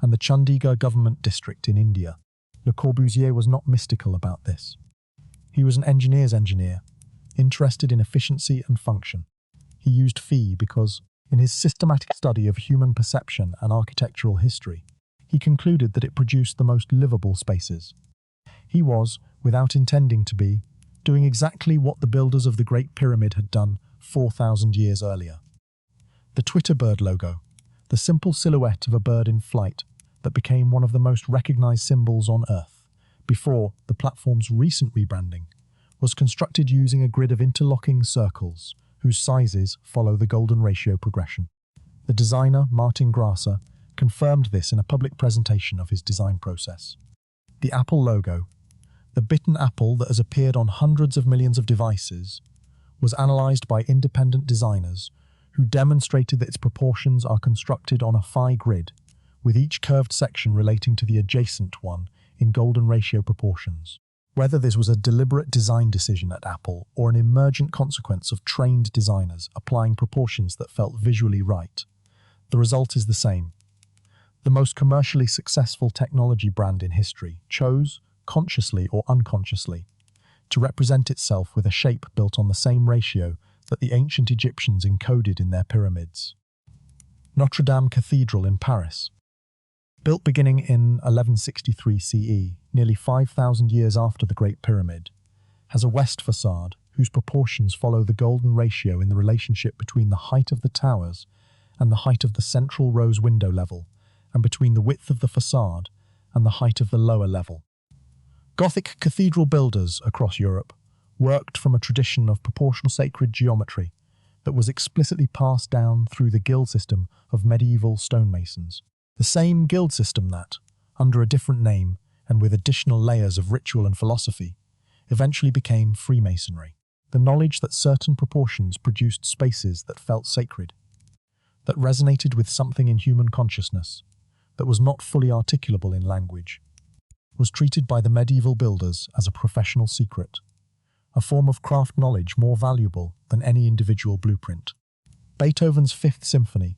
and the Chandigarh government district in India. Le Corbusier was not mystical about this. He was an engineer's engineer, interested in efficiency and function. He used phi because, in his systematic study of human perception and architectural history, he concluded that it produced the most livable spaces. He was, without intending to be, doing exactly what the builders of the Great Pyramid had done 4,000 years earlier. The Twitter bird logo, the simple silhouette of a bird in flight that became one of the most recognized symbols on Earth before the platform's recent rebranding, was constructed using a grid of interlocking circles whose sizes follow the golden ratio progression. The designer, Martin Grasser, confirmed this in a public presentation of his design process. The Apple logo, the bitten apple that has appeared on hundreds of millions of devices, was analyzed by independent designers who demonstrated that its proportions are constructed on a phi grid, with each curved section relating to the adjacent one in golden ratio proportions. Whether this was a deliberate design decision at Apple or an emergent consequence of trained designers applying proportions that felt visually right, the result is the same. The most commercially successful technology brand in history chose, consciously or unconsciously, to represent itself with a shape built on the same ratio that the ancient Egyptians encoded in their pyramids. Notre Dame Cathedral in Paris. Built beginning in 1163 CE, nearly 5,000 years after the Great Pyramid, has a west facade whose proportions follow the golden ratio in the relationship between the height of the towers and the height of the central rose window level, and between the width of the facade and the height of the lower level. Gothic cathedral builders across Europe worked from a tradition of proportional sacred geometry that was explicitly passed down through the guild system of medieval stonemasons. The same guild system that, under a different name and with additional layers of ritual and philosophy, eventually became Freemasonry. The knowledge that certain proportions produced spaces that felt sacred, that resonated with something in human consciousness, that was not fully articulable in language, was treated by the medieval builders as a professional secret, a form of craft knowledge more valuable than any individual blueprint. Beethoven's Fifth Symphony,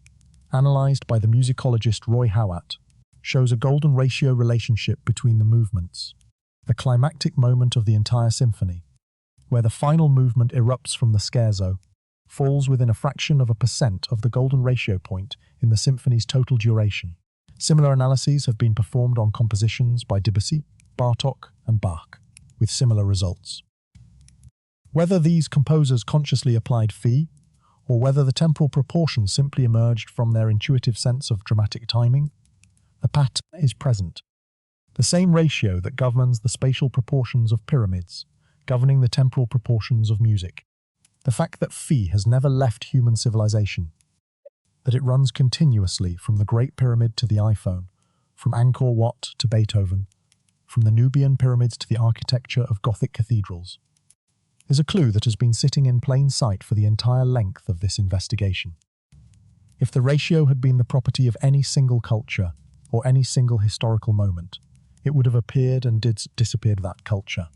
analyzed by the musicologist Roy Howatt, shows a golden ratio relationship between the movements, the climactic moment of the entire symphony, where the final movement erupts from the scherzo, falls within a fraction of a percent of the golden ratio point in the symphony's total duration. Similar analyses have been performed on compositions by Debussy, Bartók, and Bach, with similar results. Whether these composers consciously applied phi, or whether the temporal proportions simply emerged from their intuitive sense of dramatic timing, the pattern is present. The same ratio that governs the spatial proportions of pyramids, governing the temporal proportions of music. The fact that phi has never left human civilization, that it runs continuously from the Great Pyramid to the iPhone, from Angkor Wat to Beethoven, from the Nubian pyramids to the architecture of Gothic cathedrals, is a clue that has been sitting in plain sight for the entire length of this investigation. If the ratio had been the property of any single culture or any single historical moment, it would have appeared and disappeared that culture.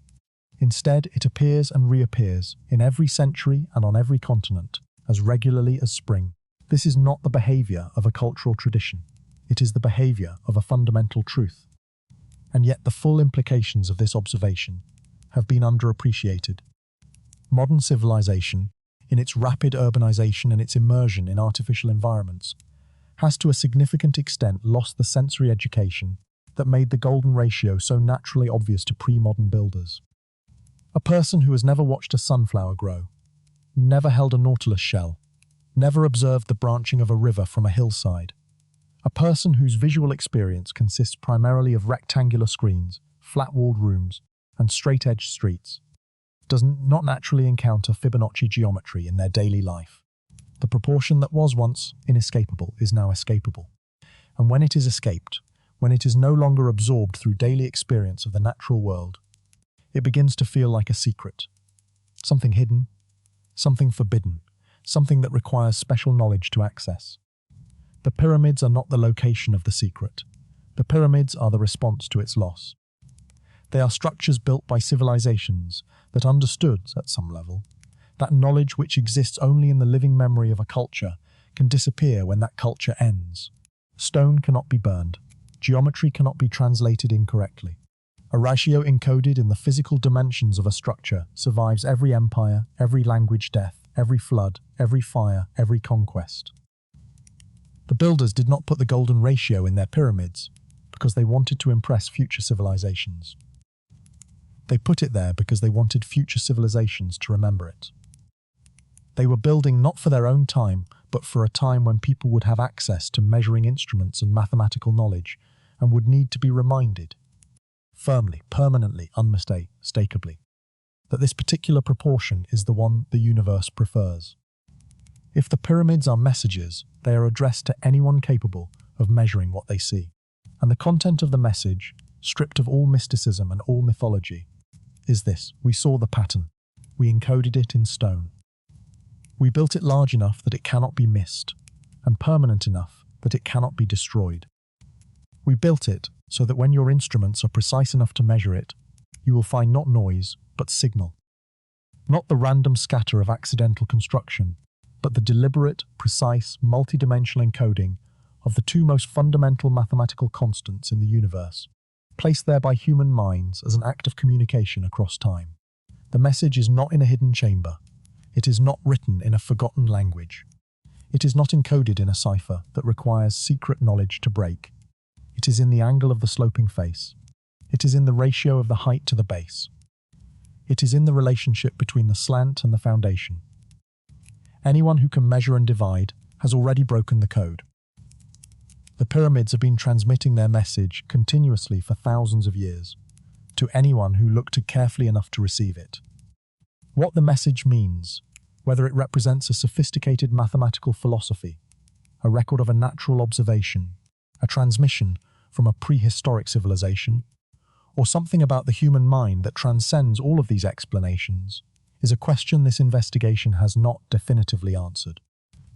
Instead, it appears and reappears in every century and on every continent as regularly as spring. This is not the behavior of a cultural tradition. It is the behavior of a fundamental truth. And yet the full implications of this observation have been underappreciated. Modern civilization, in its rapid urbanization and its immersion in artificial environments, has to a significant extent lost the sensory education that made the golden ratio so naturally obvious to pre-modern builders. A person who has never watched a sunflower grow, never held a nautilus shell, never observed the branching of a river from a hillside, a person whose visual experience consists primarily of rectangular screens, flat-walled rooms, and straight-edged streets, does not naturally encounter Fibonacci geometry in their daily life. The proportion that was once inescapable is now escapable. And when it is escaped, when it is no longer absorbed through daily experience of the natural world, it begins to feel like a secret. Something hidden, something forbidden, something that requires special knowledge to access. The pyramids are not the location of the secret. The pyramids are the response to its loss. They are structures built by civilizations that understood, at some level, that knowledge which exists only in the living memory of a culture can disappear when that culture ends. Stone cannot be burned. Geometry cannot be translated incorrectly. A ratio encoded in the physical dimensions of a structure survives every empire, every language death, every flood, every fire, every conquest. The builders did not put the golden ratio in their pyramids because they wanted to impress future civilizations. They put it there because they wanted future civilizations to remember it. They were building not for their own time, but for a time when people would have access to measuring instruments and mathematical knowledge and would need to be reminded, firmly, permanently, unmistakably, that this particular proportion is the one the universe prefers. If the pyramids are messages, they are addressed to anyone capable of measuring what they see. And the content of the message, stripped of all mysticism and all mythology, is this: we saw the pattern. We encoded it in stone. We built it large enough that it cannot be missed, and permanent enough that it cannot be destroyed. We built it so that when your instruments are precise enough to measure it, you will find not noise, but signal. Not the random scatter of accidental construction, but the deliberate, precise, multidimensional encoding of the two most fundamental mathematical constants in the universe, placed there by human minds as an act of communication across time. The message is not in a hidden chamber. It is not written in a forgotten language. It is not encoded in a cipher that requires secret knowledge to break. It is in the angle of the sloping face. It is in the ratio of the height to the base. It is in the relationship between the slant and the foundation. Anyone who can measure and divide has already broken the code. The pyramids have been transmitting their message continuously for thousands of years, to anyone who looked carefully enough to receive it. What the message means, whether it represents a sophisticated mathematical philosophy, a record of a natural observation, a transmission from a prehistoric civilization, or something about the human mind that transcends all of these explanations, is a question this investigation has not definitively answered.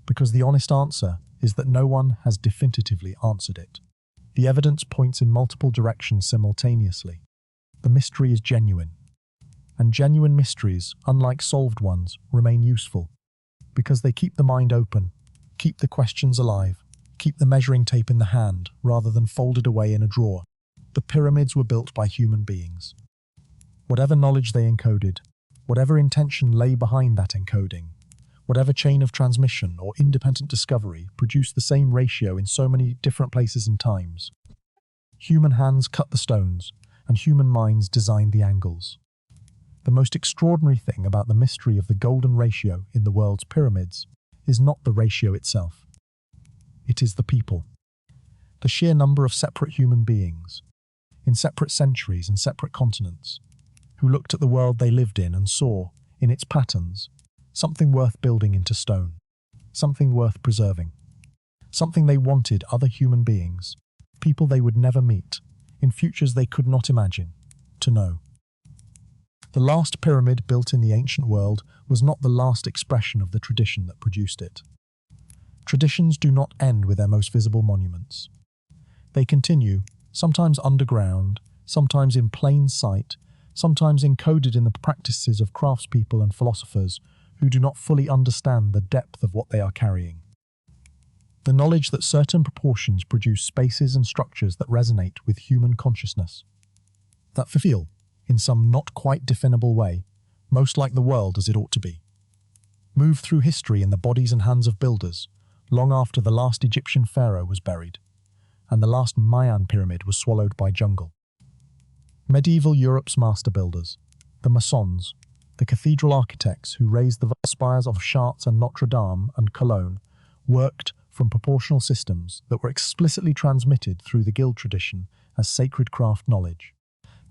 Because the honest answer is that no one has definitively answered it. The evidence points in multiple directions simultaneously. The mystery is genuine. And genuine mysteries, unlike solved ones, remain useful, because they keep the mind open, keep the questions alive, keep the measuring tape in the hand rather than folded away in a drawer. The pyramids were built by human beings. Whatever knowledge they encoded, whatever intention lay behind that encoding, whatever chain of transmission or independent discovery produced the same ratio in so many different places and times. Human hands cut the stones, and human minds designed the angles. The most extraordinary thing about the mystery of the golden ratio in the world's pyramids is not the ratio itself. It is the people. The sheer number of separate human beings, in separate centuries and separate continents, who looked at the world they lived in and saw, in its patterns, something worth building into stone, something worth preserving, something they wanted other human beings, people they would never meet, in futures they could not imagine, to know. The last pyramid built in the ancient world was not the last expression of the tradition that produced it. Traditions do not end with their most visible monuments. They continue, sometimes underground, sometimes in plain sight, sometimes encoded in the practices of craftspeople and philosophers who do not fully understand the depth of what they are carrying. The knowledge that certain proportions produce spaces and structures that resonate with human consciousness, that feel, in some not quite definable way, most like the world as it ought to be. Move through history in the bodies and hands of builders, long after the last Egyptian pharaoh was buried, and the last Mayan pyramid was swallowed by jungle. Medieval Europe's master builders, the masons, the cathedral architects who raised the spires of Chartres and Notre Dame and Cologne, worked from proportional systems that were explicitly transmitted through the guild tradition as sacred craft knowledge.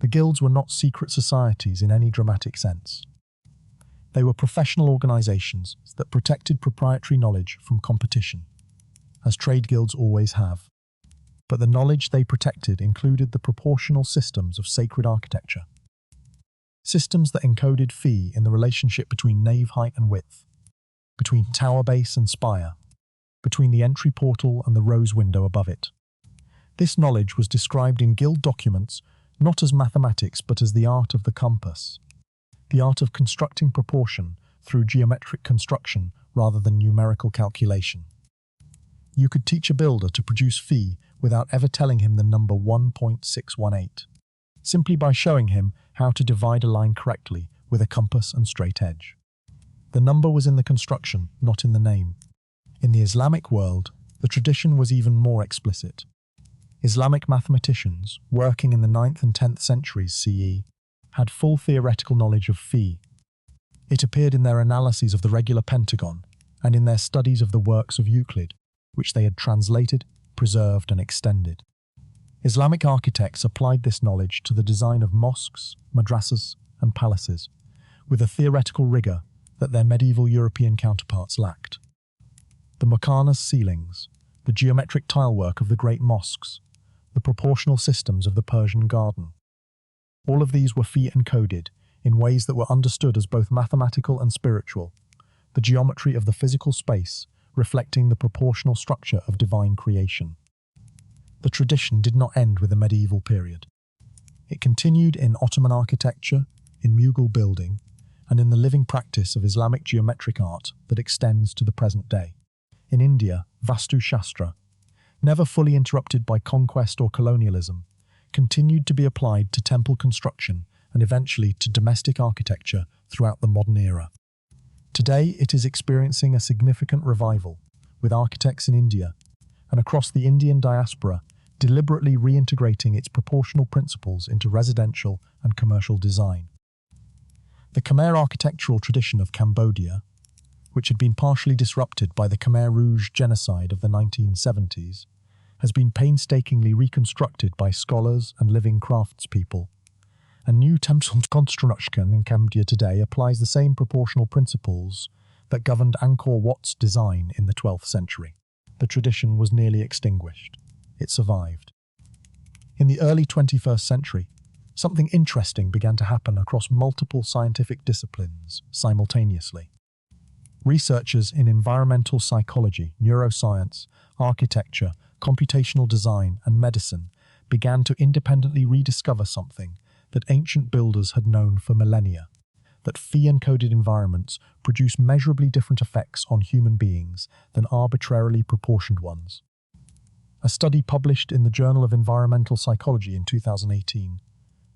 The guilds were not secret societies in any dramatic sense. They were professional organizations that protected proprietary knowledge from competition, as trade guilds always have. but the knowledge they protected included the proportional systems of sacred architecture. Systems that encoded phi in the relationship between nave height and width, between tower base and spire, between the entry portal and the rose window above it. This knowledge was described in guild documents not as mathematics but as the art of the compass, the art of constructing proportion through geometric construction rather than numerical calculation. You could teach a builder to produce phi without ever telling him the number 1.618, simply by showing him how to divide a line correctly with a compass and straight edge. The number was in the construction, not in the name. In the Islamic world, the tradition was even more explicit. Islamic mathematicians, working in the 9th and 10th centuries CE, had full theoretical knowledge of phi. It appeared in their analyses of the regular pentagon and in their studies of the works of Euclid, which they had translated, preserved, and extended. Islamic architects applied this knowledge to the design of mosques, madrasas, and palaces, with a theoretical rigor that their medieval European counterparts lacked. The muqarnas ceilings, the geometric tilework of the great mosques, the proportional systems of the Persian garden. All of these were phi encoded in ways that were understood as both mathematical and spiritual, the geometry of the physical space reflecting the proportional structure of divine creation. The tradition did not end with the medieval period. It continued in Ottoman architecture, in Mughal building, and in the living practice of Islamic geometric art that extends to the present day. In India, Vastu Shastra, never fully interrupted by conquest or colonialism, continued to be applied to temple construction and eventually to domestic architecture throughout the modern era. Today, it is experiencing a significant revival, with architects in India and across the Indian diaspora deliberately reintegrating its proportional principles into residential and commercial design. The Khmer architectural tradition of Cambodia, which had been partially disrupted by the Khmer Rouge genocide of the 1970s, has been painstakingly reconstructed by scholars and living craftspeople. A new temple construction in Cambodia today applies the same proportional principles that governed Angkor Wat's design in the 12th century. The tradition was nearly extinguished. It survived. In the early 21st century, something interesting began to happen across multiple scientific disciplines simultaneously. Researchers in environmental psychology, neuroscience, architecture, computational design, and medicine began to independently rediscover something that ancient builders had known for millennia, that phi-encoded environments produce measurably different effects on human beings than arbitrarily proportioned ones. A study published in the Journal of Environmental Psychology in 2018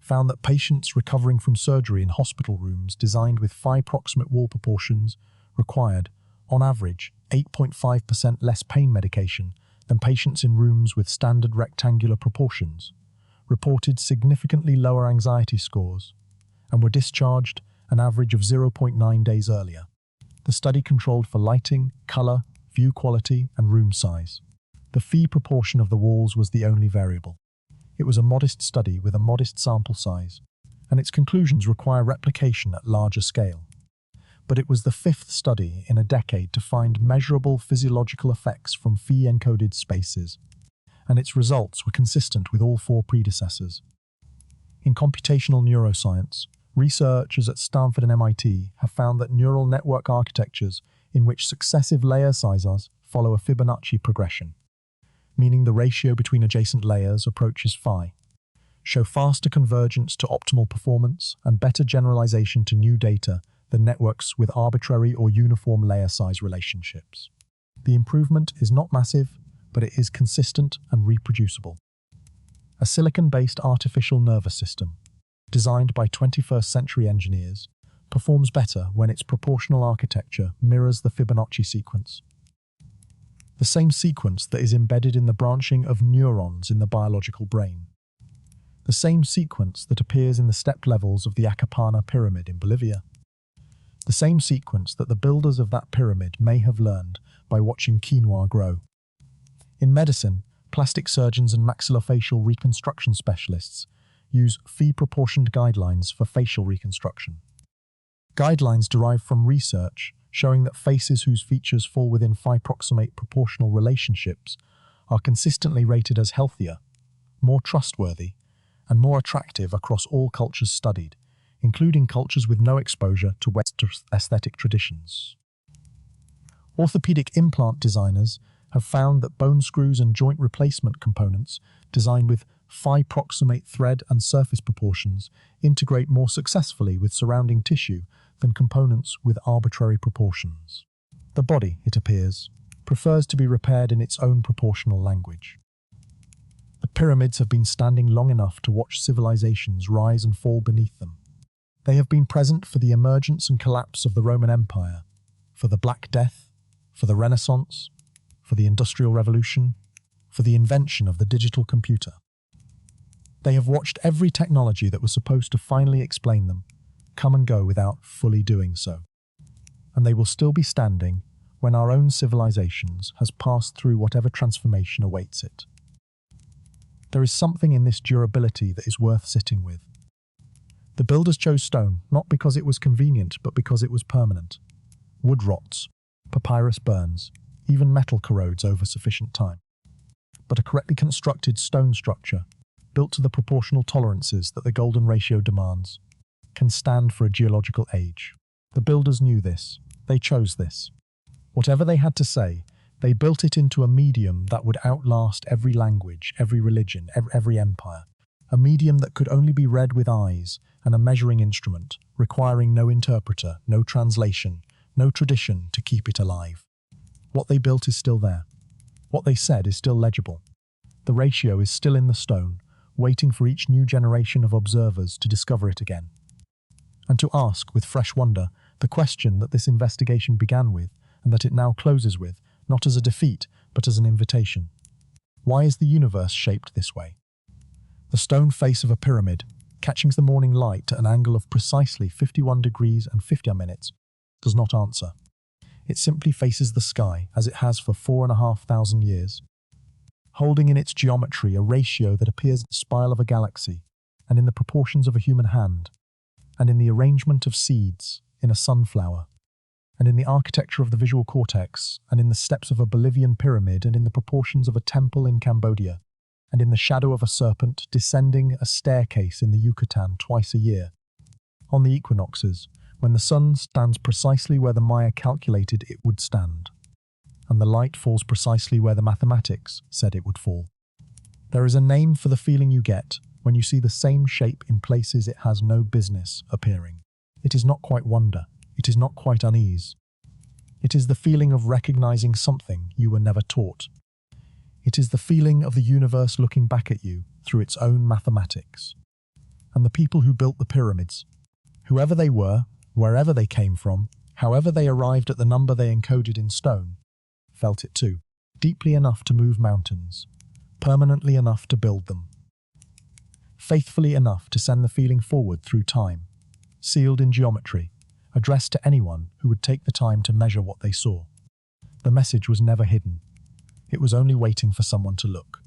found that patients recovering from surgery in hospital rooms designed with phi-proximate wall proportions required, on average, 8.5% less pain medication than patients in rooms with standard rectangular proportions, reported significantly lower anxiety scores, and were discharged an average of 0.9 days earlier. The study controlled for lighting, color, view quality, and room size. The phi proportion of the walls was the only variable. It was a modest study with a modest sample size, and its conclusions require replication at larger scale. But it was the fifth study in a decade to find measurable physiological effects from phi-encoded spaces, and its results were consistent with all four predecessors. In computational neuroscience, researchers at Stanford and MIT have found that neural network architectures in which successive layer sizes follow a Fibonacci progression, meaning the ratio between adjacent layers approaches phi, show faster convergence to optimal performance and better generalization to new data than networks with arbitrary or uniform layer size relationships. The improvement is not massive, but it is consistent and reproducible. A silicon-based artificial nervous system, designed by 21st century engineers, performs better when its proportional architecture mirrors the Fibonacci sequence. The same sequence that is embedded in the branching of neurons in the biological brain. The same sequence that appears in the step levels of the Acapana pyramid in Bolivia. The same sequence that the builders of that pyramid may have learned by watching quinoa grow. In medicine, plastic surgeons and maxillofacial reconstruction specialists use phi-proportioned guidelines for facial reconstruction. Guidelines derived from research showing that faces whose features fall within phi-proximate proportional relationships are consistently rated as healthier, more trustworthy, and more attractive across all cultures studied, including cultures with no exposure to Western aesthetic traditions. Orthopedic implant designers have found that bone screws and joint replacement components designed with phi-proximate thread and surface proportions integrate more successfully with surrounding tissue than components with arbitrary proportions. The body, it appears, prefers to be repaired in its own proportional language. The pyramids have been standing long enough to watch civilizations rise and fall beneath them. They have been present for the emergence and collapse of the Roman Empire, for the Black Death, for the Renaissance, for the Industrial Revolution, for the invention of the digital computer. They have watched every technology that was supposed to finally explain them come and go without fully doing so. And they will still be standing when our own civilizations has passed through whatever transformation awaits it. There is something in this durability that is worth sitting with. The builders chose stone not because it was convenient, but because it was permanent. Wood rots, papyrus burns, even metal corrodes over sufficient time. But a correctly constructed stone structure, built to the proportional tolerances that the golden ratio demands, can stand for a geological age. The builders knew this. They chose this. Whatever they had to say, they built it into a medium that would outlast every language, every religion, every empire. A medium that could only be read with eyes and a measuring instrument, requiring no interpreter, no translation, no tradition to keep it alive. What they built is still there. What they said is still legible. The ratio is still in the stone, waiting for each new generation of observers to discover it again. And to ask, with fresh wonder, the question that this investigation began with, and that it now closes with, not as a defeat, but as an invitation. Why is the universe shaped this way? The stone face of a pyramid, catching the morning light at an angle of precisely 51 degrees and 50 minutes, does not answer. It simply faces the sky, as it has for 4,500 years, holding in its geometry a ratio that appears in the spire of a galaxy, and in the proportions of a human hand, and in the arrangement of seeds in a sunflower, and in the architecture of the visual cortex, and in the steps of a Bolivian pyramid, and in the proportions of a temple in Cambodia, and in the shadow of a serpent descending a staircase in the Yucatan twice a year. On the equinoxes, when the sun stands precisely where the Maya calculated it would stand, and the light falls precisely where the mathematics said it would fall. There is a name for the feeling you get when you see the same shape in places it has no business appearing. It is not quite wonder. It is not quite unease. It is the feeling of recognizing something you were never taught. It is the feeling of the universe looking back at you through its own mathematics. And the people who built the pyramids, whoever they were, wherever they came from, however they arrived at the number they encoded in stone, felt it too, deeply enough to move mountains, permanently enough to build them, faithfully enough to send the feeling forward through time, sealed in geometry, addressed to anyone who would take the time to measure what they saw. The message was never hidden. It was only waiting for someone to look.